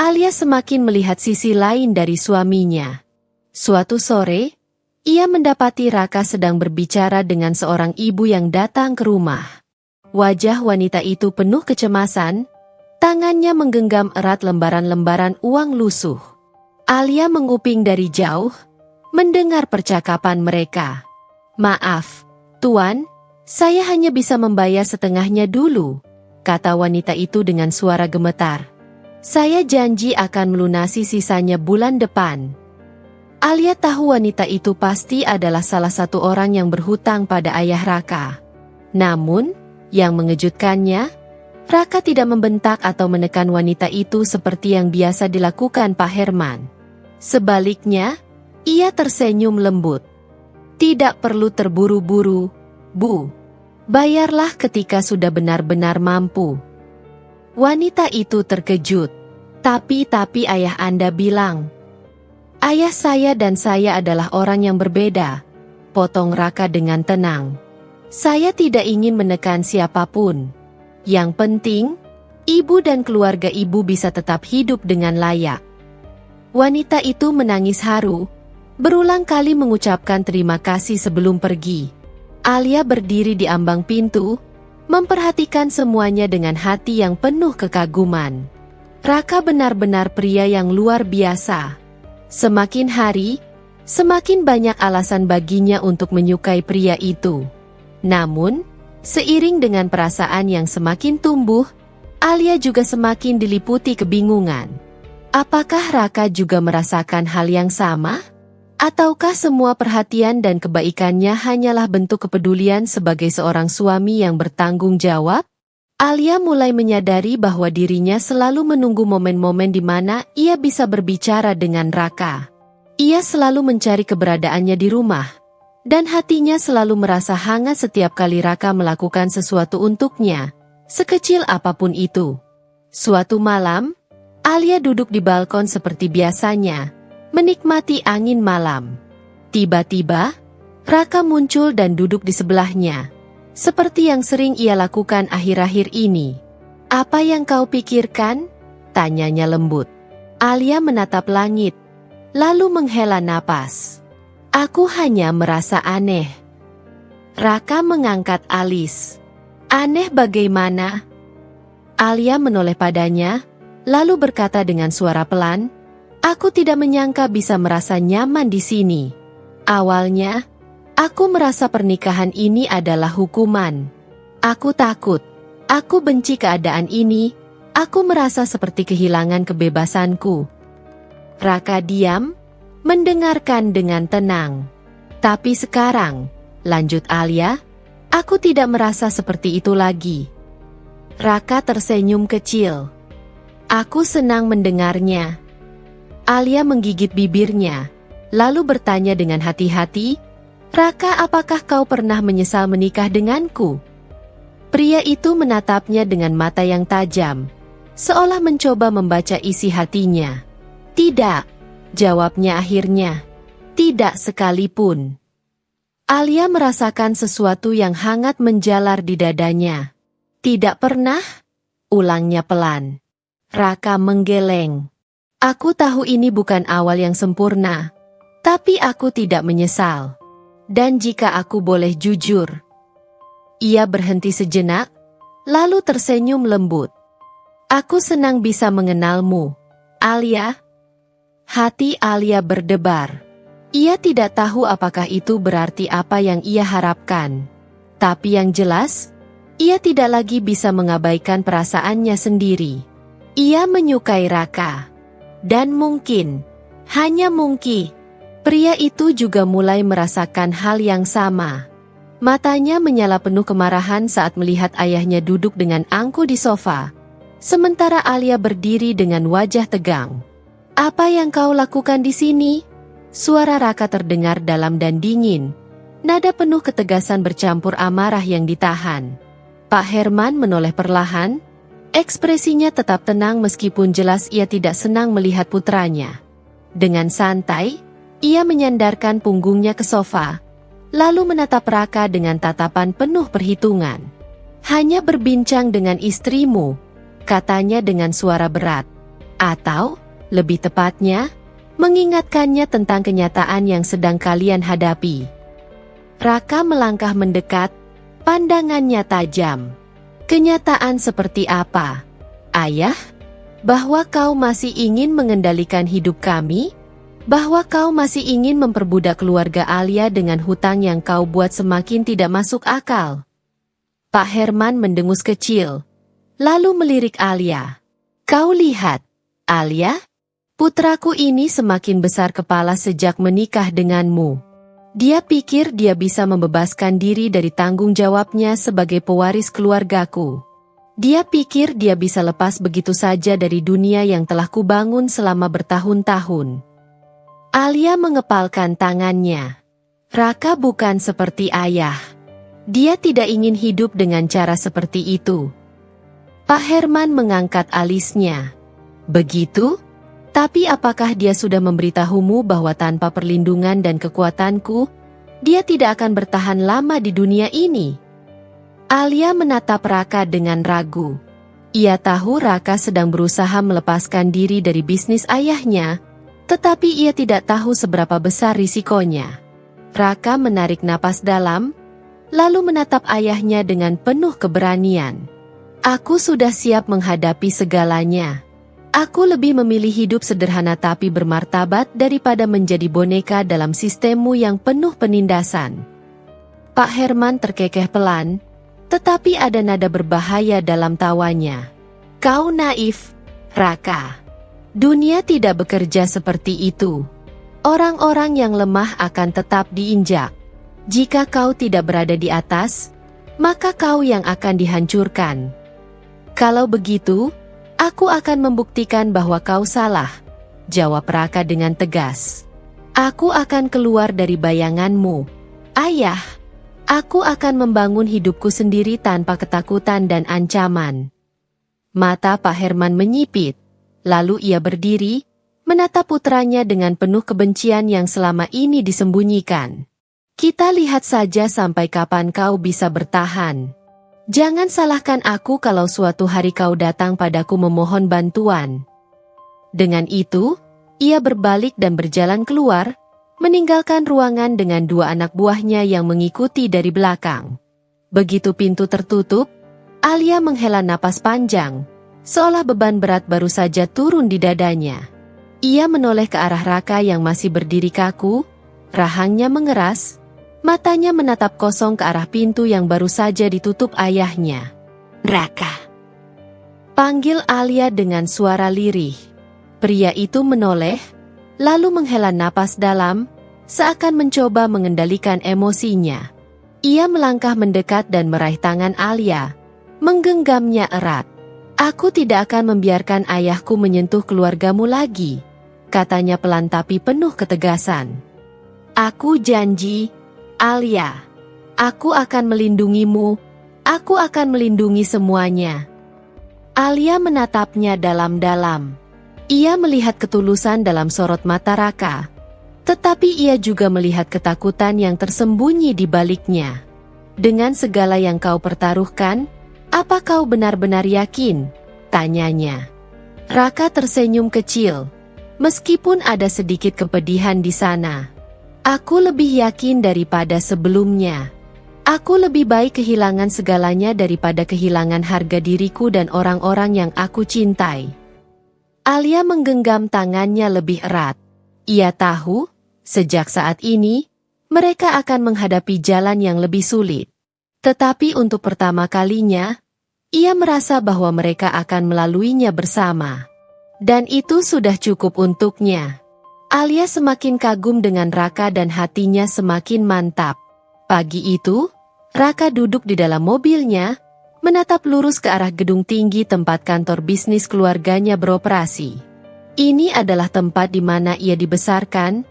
Alia semakin melihat sisi lain dari suaminya. Suatu sore, ia mendapati Raka sedang berbicara dengan seorang ibu yang datang ke rumah. Wajah wanita itu penuh kecemasan, tangannya menggenggam erat lembaran-lembaran uang lusuh. Alia menguping dari jauh, mendengar percakapan mereka. "Maaf, Tuan, saya hanya bisa membayar setengahnya dulu," kata wanita itu dengan suara gemetar. "Saya janji akan melunasi sisanya bulan depan." Alia tahu wanita itu pasti adalah salah satu orang yang berhutang pada ayah Raka. Namun, yang mengejutkannya, Raka tidak membentak atau menekan wanita itu seperti yang biasa dilakukan Pak Herman. Sebaliknya, ia tersenyum lembut. "Tidak perlu terburu-buru, Bu. Bayarlah ketika sudah benar-benar mampu." Wanita itu terkejut. Tapi ayah Anda bilang." "Ayah saya dan saya adalah orang yang berbeda," potong Raka dengan tenang. "Saya tidak ingin menekan siapapun. Yang penting, ibu dan keluarga ibu bisa tetap hidup dengan layak." Wanita itu menangis haru, berulang kali mengucapkan terima kasih sebelum pergi. Alia berdiri di ambang pintu, memperhatikan semuanya dengan hati yang penuh kekaguman. Raka benar-benar pria yang luar biasa. Semakin hari, semakin banyak alasan baginya untuk menyukai pria itu. Namun, seiring dengan perasaan yang semakin tumbuh, Alia juga semakin diliputi kebingungan. Apakah Raka juga merasakan hal yang sama? Ataukah semua perhatian dan kebaikannya hanyalah bentuk kepedulian sebagai seorang suami yang bertanggung jawab? Alia mulai menyadari bahwa dirinya selalu menunggu momen-momen di mana ia bisa berbicara dengan Raka. Ia selalu mencari keberadaannya di rumah, dan hatinya selalu merasa hangat setiap kali Raka melakukan sesuatu untuknya, sekecil apapun itu. Suatu malam, Alia duduk di balkon seperti biasanya, menikmati angin malam. Tiba-tiba, Raka muncul dan duduk di sebelahnya, seperti yang sering ia lakukan akhir-akhir ini. "Apa yang kau pikirkan?" tanyanya lembut. Alia menatap langit, lalu menghela napas. "Aku hanya merasa aneh." Raka mengangkat alis. "Aneh bagaimana?" Alia menoleh padanya, lalu berkata dengan suara pelan, "Aku tidak menyangka bisa merasa nyaman di sini. Awalnya, aku merasa pernikahan ini adalah hukuman. Aku takut, aku benci keadaan ini, aku merasa seperti kehilangan kebebasanku. Raka diam, mendengarkan dengan tenang. Tapi sekarang, lanjut Alia, aku tidak merasa seperti itu lagi. Raka tersenyum kecil. Aku senang mendengarnya. Alia menggigit bibirnya, lalu bertanya dengan hati-hati, Raka, apakah kau pernah menyesal menikah denganku? Pria itu menatapnya dengan mata yang tajam, seolah mencoba membaca isi hatinya. Tidak, jawabnya akhirnya. Tidak sekalipun. Alia merasakan sesuatu yang hangat menjalar di dadanya. Tidak pernah? Ulangnya pelan. Raka menggeleng. Aku tahu ini bukan awal yang sempurna, tapi aku tidak menyesal. Dan jika aku boleh jujur. Ia berhenti sejenak, lalu tersenyum lembut. Aku senang bisa mengenalmu, Alia. Hati Alia berdebar. Ia tidak tahu apakah itu berarti apa yang ia harapkan. Tapi yang jelas, ia tidak lagi bisa mengabaikan perasaannya sendiri. Ia menyukai Raka. Dan mungkin, hanya mungkin, pria itu juga mulai merasakan hal yang sama. Matanya menyala penuh kemarahan saat melihat ayahnya duduk dengan angkuh di sofa. Sementara Alia berdiri dengan wajah tegang. Apa yang kau lakukan di sini? Suara Raka terdengar dalam dan dingin. Nada penuh ketegasan bercampur amarah yang ditahan. Pak Herman menoleh perlahan. Ekspresinya tetap tenang meskipun jelas ia tidak senang melihat putranya. Dengan santai, ia menyandarkan punggungnya ke sofa, lalu menatap Raka dengan tatapan penuh perhitungan. Hanya berbincang dengan istrimu, katanya dengan suara berat. Atau, lebih tepatnya, mengingatkannya tentang kenyataan yang sedang kalian hadapi. Raka melangkah mendekat, pandangannya tajam. Kenyataan seperti apa, Ayah? Bahwa kau masih ingin mengendalikan hidup kami? Bahwa kau masih ingin memperbudak keluarga Alia dengan hutang yang kau buat semakin tidak masuk akal? Pak Herman mendengus kecil, lalu melirik Alia. Kau lihat, Alia? Putraku ini semakin besar kepala sejak menikah denganmu. Dia pikir dia bisa membebaskan diri dari tanggung jawabnya sebagai pewaris keluargaku. Dia pikir dia bisa lepas begitu saja dari dunia yang telah kubangun selama bertahun-tahun. Alia mengepalkan tangannya. Raka bukan seperti ayah. Dia tidak ingin hidup dengan cara seperti itu. Pak Herman mengangkat alisnya. Begitu? Tapi apakah dia sudah memberitahumu bahwa tanpa perlindungan dan kekuatanku, dia tidak akan bertahan lama di dunia ini? Alia menatap Raka dengan ragu. Ia tahu Raka sedang berusaha melepaskan diri dari bisnis ayahnya, tetapi ia tidak tahu seberapa besar risikonya. Raka menarik napas dalam, lalu menatap ayahnya dengan penuh keberanian. Aku sudah siap menghadapi segalanya. Aku lebih memilih hidup sederhana tapi bermartabat daripada menjadi boneka dalam sistemmu yang penuh penindasan. Pak Herman terkekeh pelan, tetapi ada nada berbahaya dalam tawanya. Kau naif, Raka. Dunia tidak bekerja seperti itu. Orang-orang yang lemah akan tetap diinjak. Jika kau tidak berada di atas, maka kau yang akan dihancurkan. Kalau begitu, aku akan membuktikan bahwa kau salah, jawab Raka dengan tegas. Aku akan keluar dari bayanganmu, Ayah. Aku akan membangun hidupku sendiri tanpa ketakutan dan ancaman. Mata Pak Herman menyipit, lalu ia berdiri, menatap putranya dengan penuh kebencian yang selama ini disembunyikan. Kita lihat saja sampai kapan kau bisa bertahan. Jangan salahkan aku kalau suatu hari kau datang padaku memohon bantuan. Dengan itu, ia berbalik dan berjalan keluar, meninggalkan ruangan dengan dua anak buahnya yang mengikuti dari belakang. Begitu pintu tertutup, Alia menghela napas panjang, seolah beban berat baru saja turun di dadanya. Ia menoleh ke arah Raka yang masih berdiri kaku, rahangnya mengeras, matanya menatap kosong ke arah pintu yang baru saja ditutup ayahnya. Raka, panggil Alia dengan suara lirih. Pria itu menoleh, lalu menghela napas dalam, seakan mencoba mengendalikan emosinya. Ia melangkah mendekat dan meraih tangan Alia, menggenggamnya erat. "Aku tidak akan membiarkan ayahku menyentuh keluargamu lagi," katanya pelan tapi penuh ketegasan. "Aku janji, Alia. Aku akan melindungimu. Aku akan melindungi semuanya." Alia menatapnya dalam-dalam. Ia melihat ketulusan dalam sorot mata Raka. Tetapi ia juga melihat ketakutan yang tersembunyi di baliknya. "Dengan segala yang kau pertaruhkan, apa kau benar-benar yakin?" tanyanya. Raka tersenyum kecil. Meskipun ada sedikit kepedihan di sana. "Aku lebih yakin daripada sebelumnya. Aku lebih baik kehilangan segalanya daripada kehilangan harga diriku dan orang-orang yang aku cintai." Alia menggenggam tangannya lebih erat. Ia tahu, sejak saat ini, mereka akan menghadapi jalan yang lebih sulit. Tetapi untuk pertama kalinya, ia merasa bahwa mereka akan melaluinya bersama. Dan itu sudah cukup untuknya. Alia semakin kagum dengan Raka dan hatinya semakin mantap. Pagi itu, Raka duduk di dalam mobilnya, menatap lurus ke arah gedung tinggi tempat kantor bisnis keluarganya beroperasi. Ini adalah tempat di mana ia dibesarkan,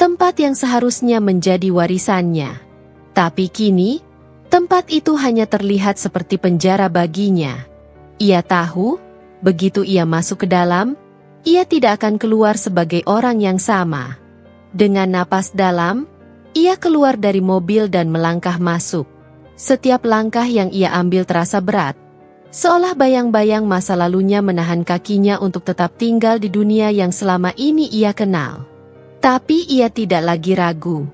tempat yang seharusnya menjadi warisannya. Tapi kini, tempat itu hanya terlihat seperti penjara baginya. Ia tahu, begitu ia masuk ke dalam, ia tidak akan keluar sebagai orang yang sama. Dengan napas dalam, ia keluar dari mobil dan melangkah masuk. Setiap langkah yang ia ambil terasa berat, seolah bayang-bayang masa lalunya menahan kakinya untuk tetap tinggal di dunia yang selama ini ia kenal. Tapi ia tidak lagi ragu.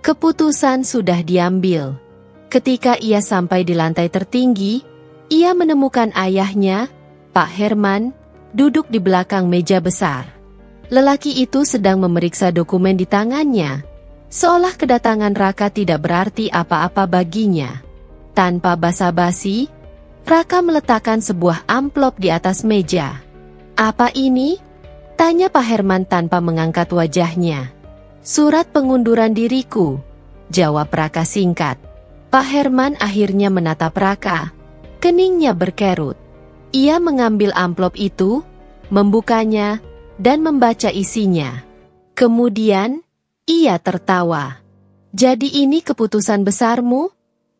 Keputusan sudah diambil. Ketika ia sampai di lantai tertinggi, ia menemukan ayahnya, Pak Herman, duduk di belakang meja besar. Lelaki itu sedang memeriksa dokumen di tangannya, seolah kedatangan Raka tidak berarti apa-apa baginya. Tanpa basa-basi, Raka meletakkan sebuah amplop di atas meja. "Apa ini?" tanya Pak Herman tanpa mengangkat wajahnya. "Surat pengunduran diriku," jawab Raka singkat. Pak Herman akhirnya menatap Raka. Keningnya berkerut. Ia mengambil amplop itu, membukanya, dan membaca isinya. Kemudian, ia tertawa. "Jadi ini keputusan besarmu?"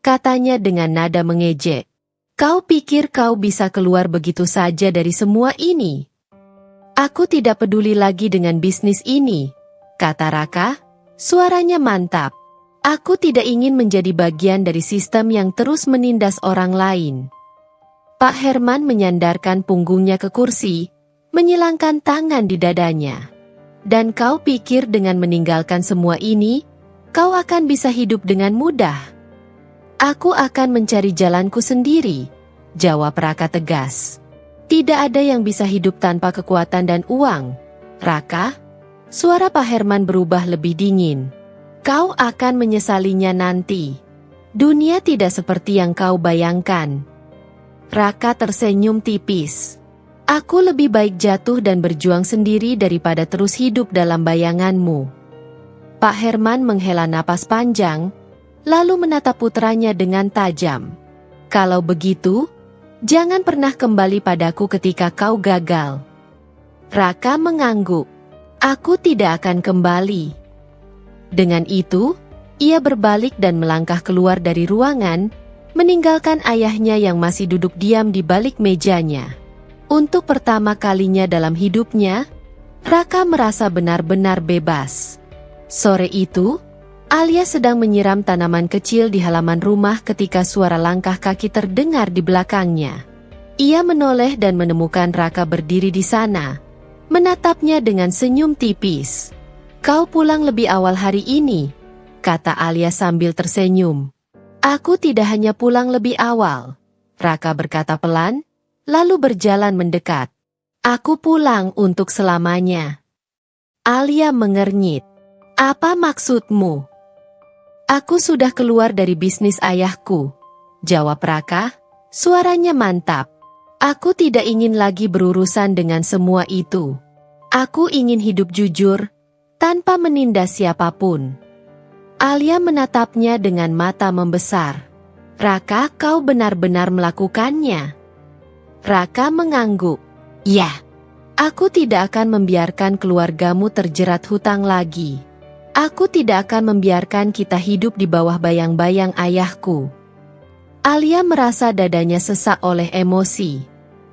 katanya dengan nada mengejek. "Kau pikir kau bisa keluar begitu saja dari semua ini?" "Aku tidak peduli lagi dengan bisnis ini," kata Raka, suaranya mantap. "Aku tidak ingin menjadi bagian dari sistem yang terus menindas orang lain." Pak Herman menyandarkan punggungnya ke kursi, menyilangkan tangan di dadanya. "Dan kau pikir dengan meninggalkan semua ini, kau akan bisa hidup dengan mudah?" "Aku akan mencari jalanku sendiri," jawab Raka tegas. "Tidak ada yang bisa hidup tanpa kekuatan dan uang, Raka." Suara Pak Herman berubah lebih dingin. "Kau akan menyesalinya nanti. Dunia tidak seperti yang kau bayangkan." Raka tersenyum tipis. "Aku lebih baik jatuh dan berjuang sendiri daripada terus hidup dalam bayanganmu." Pak Herman menghela napas panjang, lalu menatap putranya dengan tajam. "Kalau begitu, jangan pernah kembali padaku ketika kau gagal." Raka mengangguk. "Aku tidak akan kembali." Dengan itu, ia berbalik dan melangkah keluar dari ruangan, meninggalkan ayahnya yang masih duduk diam di balik mejanya. Untuk pertama kalinya dalam hidupnya, Raka merasa benar-benar bebas. Sore itu, Alia sedang menyiram tanaman kecil di halaman rumah ketika suara langkah kaki terdengar di belakangnya. Ia menoleh dan menemukan Raka berdiri di sana, menatapnya dengan senyum tipis. "Kau pulang lebih awal hari ini," kata Alia sambil tersenyum. "Aku tidak hanya pulang lebih awal," Raka berkata pelan, lalu berjalan mendekat. "Aku pulang untuk selamanya." Alia mengernyit. "Apa maksudmu?" "Aku sudah keluar dari bisnis ayahku," jawab Raka, suaranya mantap. "Aku tidak ingin lagi berurusan dengan semua itu. Aku ingin hidup jujur, tanpa menindas siapapun. Alia menatapnya dengan mata membesar. Raka, kau benar-benar melakukannya? Raka mengangguk. Ya, aku tidak akan membiarkan keluargamu terjerat hutang lagi. Aku tidak akan membiarkan kita hidup di bawah bayang-bayang ayahku. Alia merasa dadanya sesak oleh emosi.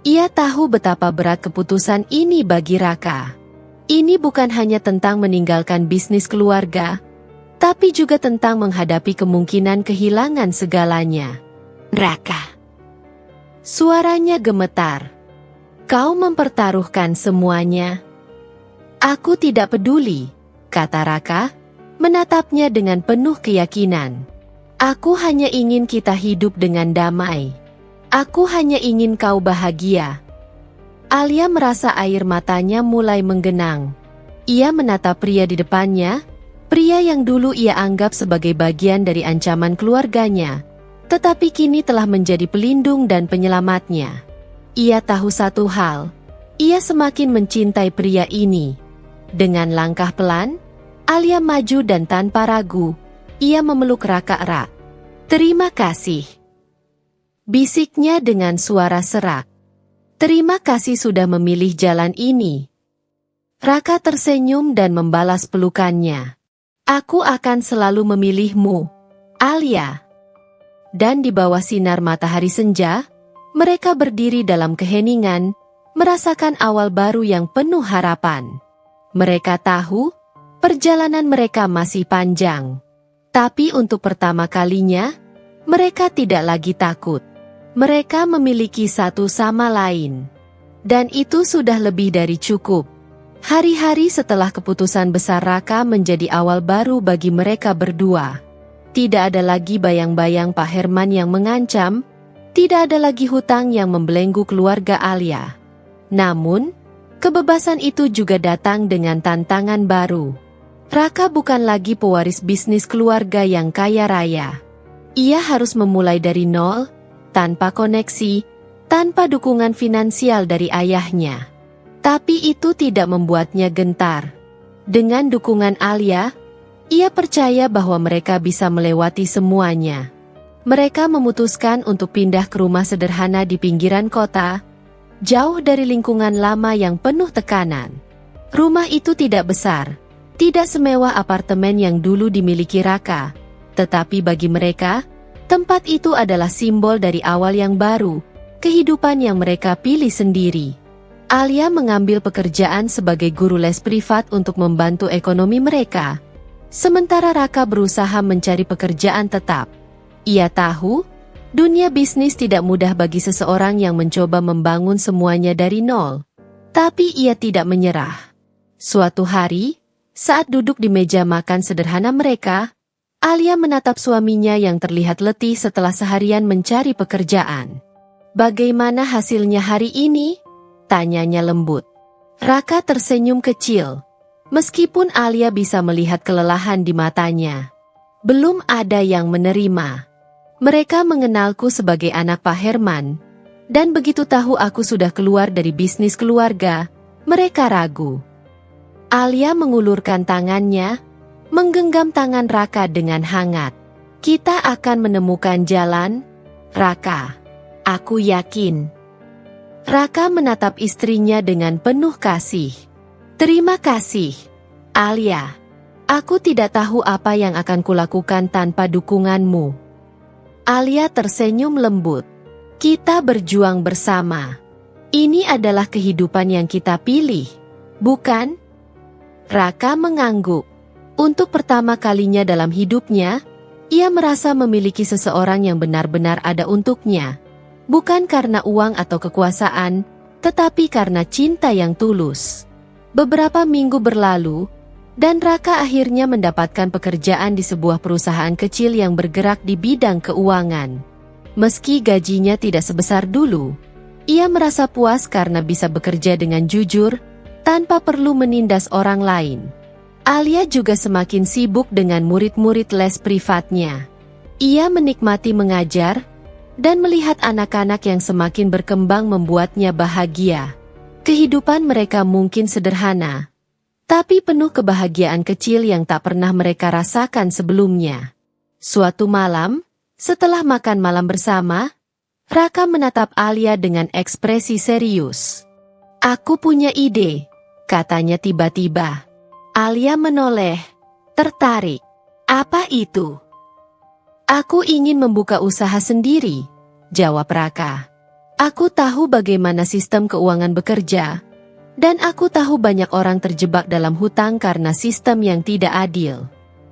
Ia tahu betapa berat keputusan ini bagi Raka. Ini bukan hanya tentang meninggalkan bisnis keluarga, tapi juga tentang menghadapi kemungkinan kehilangan segalanya. Raka. Suaranya gemetar. Kau mempertaruhkan semuanya. Aku tidak peduli, kata Raka, menatapnya dengan penuh keyakinan. Aku hanya ingin kita hidup dengan damai. Aku hanya ingin kau bahagia. Alia merasa air matanya mulai menggenang. Ia menatap pria di depannya, pria yang dulu ia anggap sebagai bagian dari ancaman keluarganya, tetapi kini telah menjadi pelindung dan penyelamatnya. Ia tahu satu hal, ia semakin mencintai pria ini. Dengan langkah pelan, Alia maju dan tanpa ragu, ia memeluk Raka erat. Terima kasih, bisiknya dengan suara serak. Terima kasih sudah memilih jalan ini. Raka tersenyum dan membalas pelukannya. Aku akan selalu memilihmu, Alia. Dan di bawah sinar matahari senja, mereka berdiri dalam keheningan, merasakan awal baru yang penuh harapan. Mereka tahu, perjalanan mereka masih panjang. Tapi untuk pertama kalinya, mereka tidak lagi takut. Mereka memiliki satu sama lain. Dan itu sudah lebih dari cukup. Hari-hari setelah keputusan besar Raka menjadi awal baru bagi mereka berdua. Tidak ada lagi bayang-bayang Pak Herman yang mengancam, tidak ada lagi hutang yang membelenggu keluarga Alia. Namun, kebebasan itu juga datang dengan tantangan baru. Raka bukan lagi pewaris bisnis keluarga yang kaya raya. Ia harus memulai dari nol, tanpa koneksi, tanpa dukungan finansial dari ayahnya. Tapi itu tidak membuatnya gentar. Dengan dukungan Alia, ia percaya bahwa mereka bisa melewati semuanya. Mereka memutuskan untuk pindah ke rumah sederhana di pinggiran kota, jauh dari lingkungan lama yang penuh tekanan. Rumah itu tidak besar, tidak semewah apartemen yang dulu dimiliki Raka, tetapi bagi mereka, tempat itu adalah simbol dari awal yang baru, kehidupan yang mereka pilih sendiri. Alia mengambil pekerjaan sebagai guru les privat untuk membantu ekonomi mereka, sementara Raka berusaha mencari pekerjaan tetap. Ia tahu, dunia bisnis tidak mudah bagi seseorang yang mencoba membangun semuanya dari nol. Tapi ia tidak menyerah. Suatu hari, saat duduk di meja makan sederhana mereka, Alia menatap suaminya yang terlihat letih setelah seharian mencari pekerjaan. Bagaimana hasilnya hari ini? Tanyanya lembut. Raka tersenyum kecil. Meskipun Alia bisa melihat kelelahan di matanya. Belum ada yang menerima. Mereka mengenalku sebagai anak Pak Herman. Dan begitu tahu aku sudah keluar dari bisnis keluarga, mereka ragu. Alia mengulurkan tangannya, menggenggam tangan Raka dengan hangat. Kita akan menemukan jalan, Raka. Aku yakin. Raka menatap istrinya dengan penuh kasih. Terima kasih, Alia. Aku tidak tahu apa yang akan kulakukan tanpa dukunganmu. Alia tersenyum lembut. Kita berjuang bersama. Ini adalah kehidupan yang kita pilih, bukan? Raka mengangguk. Untuk pertama kalinya dalam hidupnya, ia merasa memiliki seseorang yang benar-benar ada untuknya. Bukan karena uang atau kekuasaan, tetapi karena cinta yang tulus. Beberapa minggu berlalu, dan Raka akhirnya mendapatkan pekerjaan di sebuah perusahaan kecil yang bergerak di bidang keuangan. Meski gajinya tidak sebesar dulu, ia merasa puas karena bisa bekerja dengan jujur, tanpa perlu menindas orang lain. Alia juga semakin sibuk dengan murid-murid les privatnya. Ia menikmati mengajar, dan melihat anak-anak yang semakin berkembang membuatnya bahagia. Kehidupan mereka mungkin sederhana, tapi penuh kebahagiaan kecil yang tak pernah mereka rasakan sebelumnya. Suatu malam, setelah makan malam bersama, Raka menatap Alia dengan ekspresi serius. "Aku punya ide," katanya tiba-tiba. Alia menoleh, tertarik. "Apa itu?" "Aku ingin membuka usaha sendiri," jawab Raka. "Aku tahu bagaimana sistem keuangan bekerja, dan aku tahu banyak orang terjebak dalam hutang karena sistem yang tidak adil.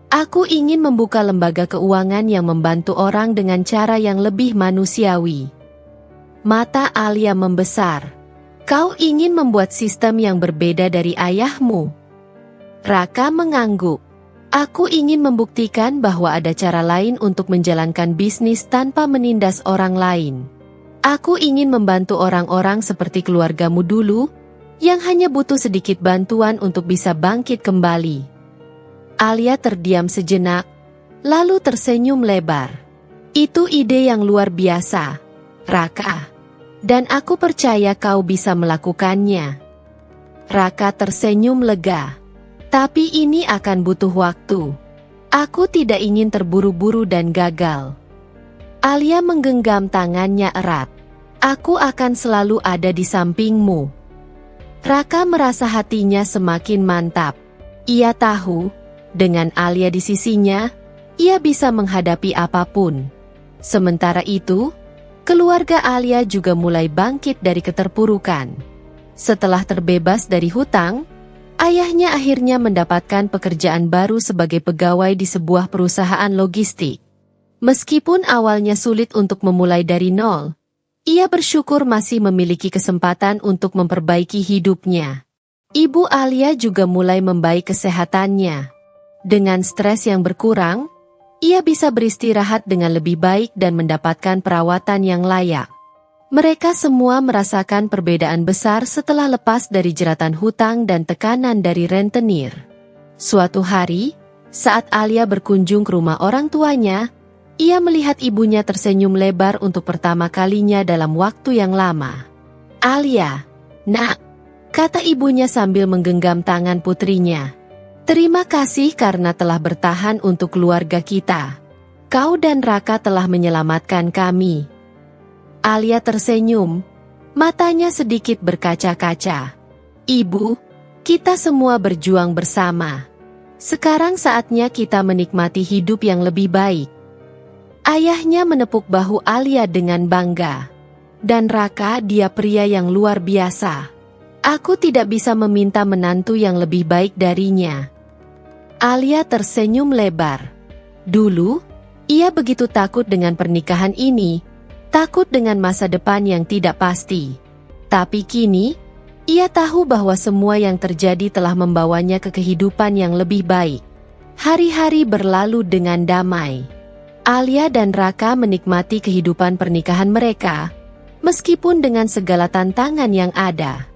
Aku ingin membuka lembaga keuangan yang membantu orang dengan cara yang lebih manusiawi." Mata Alia membesar. "Kau ingin membuat sistem yang berbeda dari ayahmu?" Raka mengangguk. "Aku ingin membuktikan bahwa ada cara lain untuk menjalankan bisnis tanpa menindas orang lain. Aku ingin membantu orang-orang seperti keluargamu dulu, yang hanya butuh sedikit bantuan untuk bisa bangkit kembali." Alia terdiam sejenak, lalu tersenyum lebar. "Itu ide yang luar biasa, Raka. Dan aku percaya kau bisa melakukannya." Raka tersenyum lega. "Tapi ini akan butuh waktu. Aku tidak ingin terburu-buru dan gagal." Alia menggenggam tangannya erat. "Aku akan selalu ada di sampingmu." Raka merasa hatinya semakin mantap. Ia tahu, dengan Alia di sisinya, ia bisa menghadapi apapun. Sementara itu, keluarga Alia juga mulai bangkit dari keterpurukan. Setelah terbebas dari hutang, ayahnya akhirnya mendapatkan pekerjaan baru sebagai pegawai di sebuah perusahaan logistik. Meskipun awalnya sulit untuk memulai dari nol, ia bersyukur masih memiliki kesempatan untuk memperbaiki hidupnya. Ibu Alia juga mulai membaik kesehatannya. Dengan stres yang berkurang, ia bisa beristirahat dengan lebih baik dan mendapatkan perawatan yang layak. Mereka semua merasakan perbedaan besar setelah lepas dari jeratan hutang dan tekanan dari rentenir. Suatu hari, saat Alia berkunjung ke rumah orang tuanya, ia melihat ibunya tersenyum lebar untuk pertama kalinya dalam waktu yang lama. "Alia, nak," kata ibunya sambil menggenggam tangan putrinya. "Terima kasih karena telah bertahan untuk keluarga kita. Kau dan Raka telah menyelamatkan kami." Alia tersenyum, matanya sedikit berkaca-kaca. "Ibu, kita semua berjuang bersama. Sekarang saatnya kita menikmati hidup yang lebih baik." Ayahnya menepuk bahu Alia dengan bangga. "Dan Raka, dia pria yang luar biasa. Aku tidak bisa meminta menantu yang lebih baik darinya." Alia tersenyum lebar. Dulu, ia begitu takut dengan pernikahan ini, takut dengan masa depan yang tidak pasti. Tapi kini, ia tahu bahwa semua yang terjadi telah membawanya ke kehidupan yang lebih baik. Hari-hari berlalu dengan damai. Alia dan Raka menikmati kehidupan pernikahan mereka, meskipun dengan segala tantangan yang ada.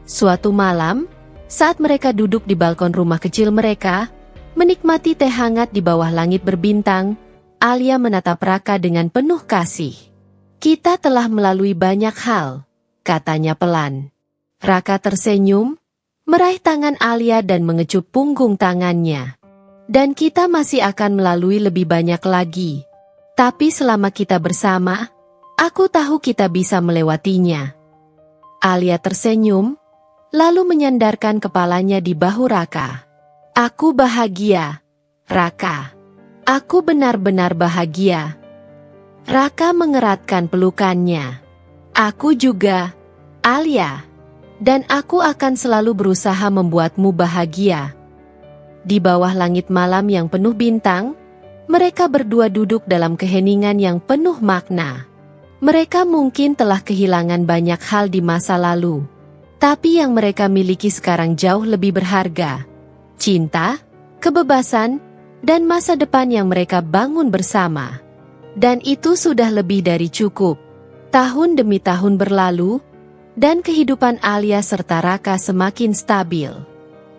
Suatu malam, saat mereka duduk di balkon rumah kecil mereka, menikmati teh hangat di bawah langit berbintang, Alia menatap Raka dengan penuh kasih. "Kita telah melalui banyak hal," katanya pelan. Raka tersenyum, meraih tangan Alia dan mengecup punggung tangannya. "Dan kita masih akan melalui lebih banyak lagi. Tapi selama kita bersama, aku tahu kita bisa melewatinya." Alia tersenyum, lalu menyandarkan kepalanya di bahu Raka. "Aku bahagia, Raka. Aku benar-benar bahagia." Raka mengeratkan pelukannya. "Aku juga, Alia. Dan aku akan selalu berusaha membuatmu bahagia." Di bawah langit malam yang penuh bintang, mereka berdua duduk dalam keheningan yang penuh makna. Mereka mungkin telah kehilangan banyak hal di masa lalu, tapi yang mereka miliki sekarang jauh lebih berharga. Cinta, kebebasan, dan masa depan yang mereka bangun bersama. Dan itu sudah lebih dari cukup. Tahun demi tahun berlalu, dan kehidupan Alia serta Raka semakin stabil.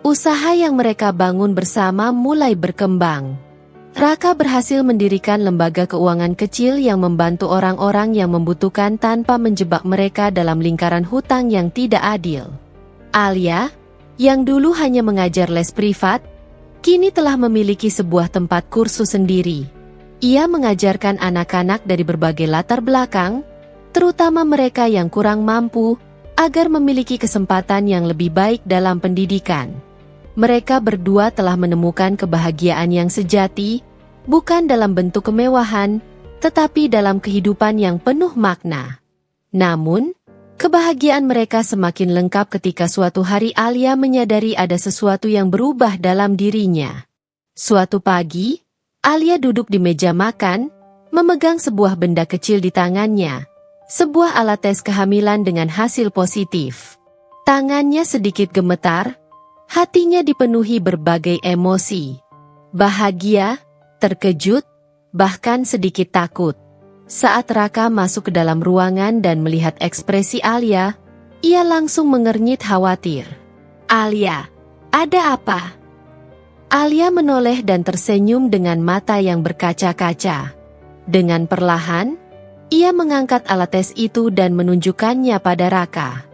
Usaha yang mereka bangun bersama mulai berkembang. Raka berhasil mendirikan lembaga keuangan kecil yang membantu orang-orang yang membutuhkan tanpa menjebak mereka dalam lingkaran hutang yang tidak adil. Alia, yang dulu hanya mengajar les privat, kini telah memiliki sebuah tempat kursus sendiri. Ia mengajarkan anak-anak dari berbagai latar belakang, terutama mereka yang kurang mampu, agar memiliki kesempatan yang lebih baik dalam pendidikan. Mereka berdua telah menemukan kebahagiaan yang sejati, bukan dalam bentuk kemewahan, tetapi dalam kehidupan yang penuh makna. Namun, kebahagiaan mereka semakin lengkap ketika suatu hari Alia menyadari ada sesuatu yang berubah dalam dirinya. Suatu pagi, Alia duduk di meja makan, memegang sebuah benda kecil di tangannya, sebuah alat tes kehamilan dengan hasil positif. Tangannya sedikit gemetar, hatinya dipenuhi berbagai emosi. Bahagia, terkejut, bahkan sedikit takut. Saat Raka masuk ke dalam ruangan dan melihat ekspresi Alia, ia langsung mengernyit khawatir. "Alia, ada apa?" Alia menoleh dan tersenyum dengan mata yang berkaca-kaca. Dengan perlahan, ia mengangkat alat tes itu dan menunjukkannya pada Raka.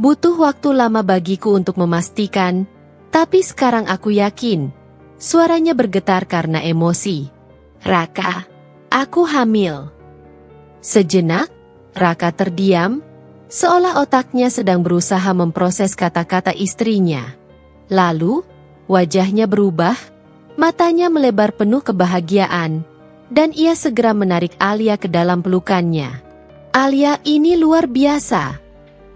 "Butuh waktu lama bagiku untuk memastikan, tapi sekarang aku yakin." Suaranya bergetar karena emosi. "Raka, aku hamil." Sejenak, Raka terdiam, seolah otaknya sedang berusaha memproses kata-kata istrinya. Lalu, wajahnya berubah, matanya melebar penuh kebahagiaan, dan ia segera menarik Alia ke dalam pelukannya. "Alia, ini luar biasa,"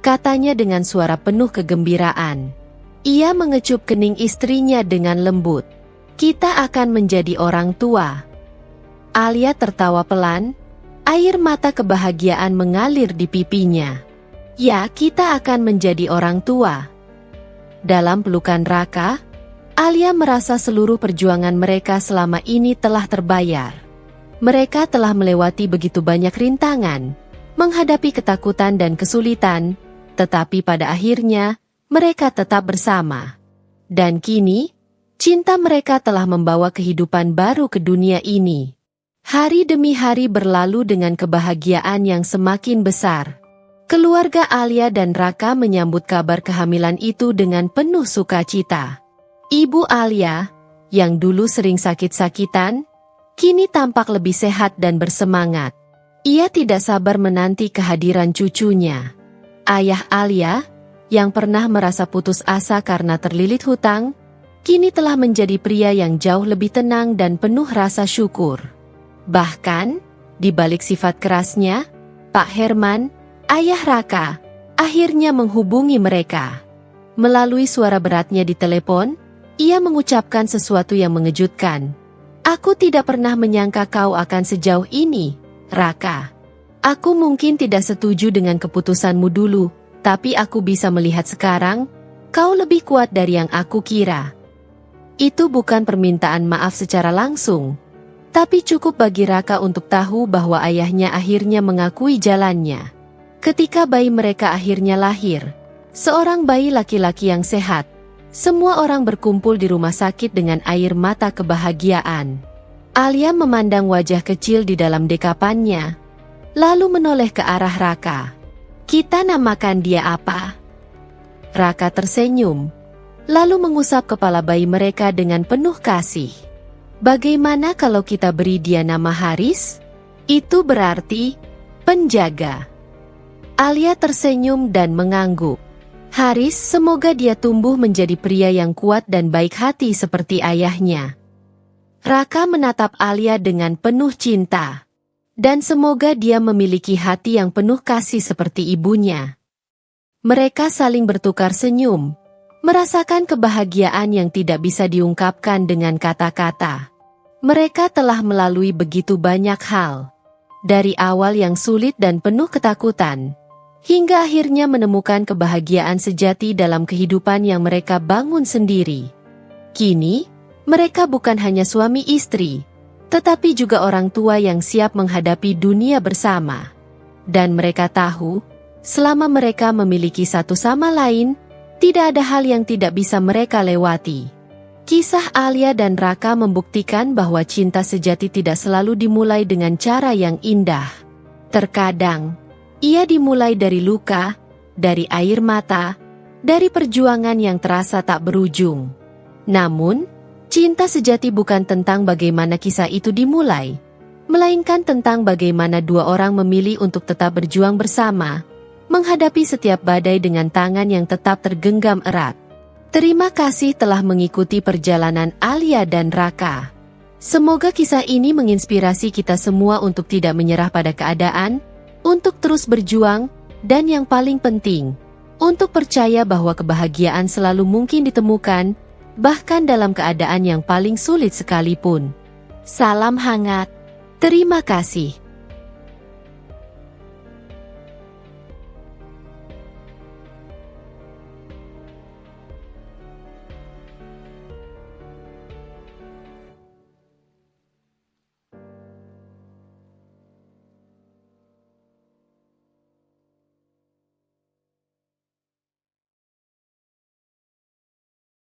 katanya dengan suara penuh kegembiraan. Ia mengecup kening istrinya dengan lembut. "Kita akan menjadi orang tua." Alia tertawa pelan, air mata kebahagiaan mengalir di pipinya. "Ya, kita akan menjadi orang tua." Dalam pelukan Raka, Alia merasa seluruh perjuangan mereka selama ini telah terbayar. Mereka telah melewati begitu banyak rintangan, menghadapi ketakutan dan kesulitan, tetapi pada akhirnya, mereka tetap bersama. Dan kini, cinta mereka telah membawa kehidupan baru ke dunia ini. Hari demi hari berlalu dengan kebahagiaan yang semakin besar. Keluarga Alia dan Raka menyambut kabar kehamilan itu dengan penuh sukacita. Ibu Alia, yang dulu sering sakit-sakitan, kini tampak lebih sehat dan bersemangat. Ia tidak sabar menanti kehadiran cucunya. Ayah Alia, yang pernah merasa putus asa karena terlilit hutang, kini telah menjadi pria yang jauh lebih tenang dan penuh rasa syukur. Bahkan, di balik sifat kerasnya, Pak Herman, ayah Raka, akhirnya menghubungi mereka. Melalui suara beratnya di telepon, ia mengucapkan sesuatu yang mengejutkan. "Aku tidak pernah menyangka kau akan sejauh ini, Raka. Aku mungkin tidak setuju dengan keputusanmu dulu, tapi aku bisa melihat sekarang, kau lebih kuat dari yang aku kira." Itu bukan permintaan maaf secara langsung, tapi cukup bagi Raka untuk tahu bahwa ayahnya akhirnya mengakui jalannya. Ketika bayi mereka akhirnya lahir, seorang bayi laki-laki yang sehat, semua orang berkumpul di rumah sakit dengan air mata kebahagiaan. Alia memandang wajah kecil di dalam dekapannya, lalu menoleh ke arah Raka. "Kita namakan dia apa?" Raka tersenyum, lalu mengusap kepala bayi mereka dengan penuh kasih. "Bagaimana kalau kita beri dia nama Haris? Itu berarti penjaga." Alia tersenyum dan mengangguk. "Haris, semoga dia tumbuh menjadi pria yang kuat dan baik hati seperti ayahnya." Raka menatap Alia dengan penuh cinta. "Dan semoga dia memiliki hati yang penuh kasih seperti ibunya." Mereka saling bertukar senyum, merasakan kebahagiaan yang tidak bisa diungkapkan dengan kata-kata. Mereka telah melalui begitu banyak hal. Dari awal yang sulit dan penuh ketakutan, hingga akhirnya menemukan kebahagiaan sejati dalam kehidupan yang mereka bangun sendiri. Kini, mereka bukan hanya suami istri, tetapi juga orang tua yang siap menghadapi dunia bersama. Dan mereka tahu, selama mereka memiliki satu sama lain, tidak ada hal yang tidak bisa mereka lewati. Kisah Alia dan Raka membuktikan bahwa cinta sejati tidak selalu dimulai dengan cara yang indah. Terkadang, ia dimulai dari luka, dari air mata, dari perjuangan yang terasa tak berujung. Namun, cinta sejati bukan tentang bagaimana kisah itu dimulai, melainkan tentang bagaimana dua orang memilih untuk tetap berjuang bersama, menghadapi setiap badai dengan tangan yang tetap tergenggam erat. Terima kasih telah mengikuti perjalanan Alia dan Raka. Semoga kisah ini menginspirasi kita semua untuk tidak menyerah pada keadaan, untuk terus berjuang, dan yang paling penting, untuk percaya bahwa kebahagiaan selalu mungkin ditemukan, bahkan dalam keadaan yang paling sulit sekalipun. Salam hangat. Terima kasih.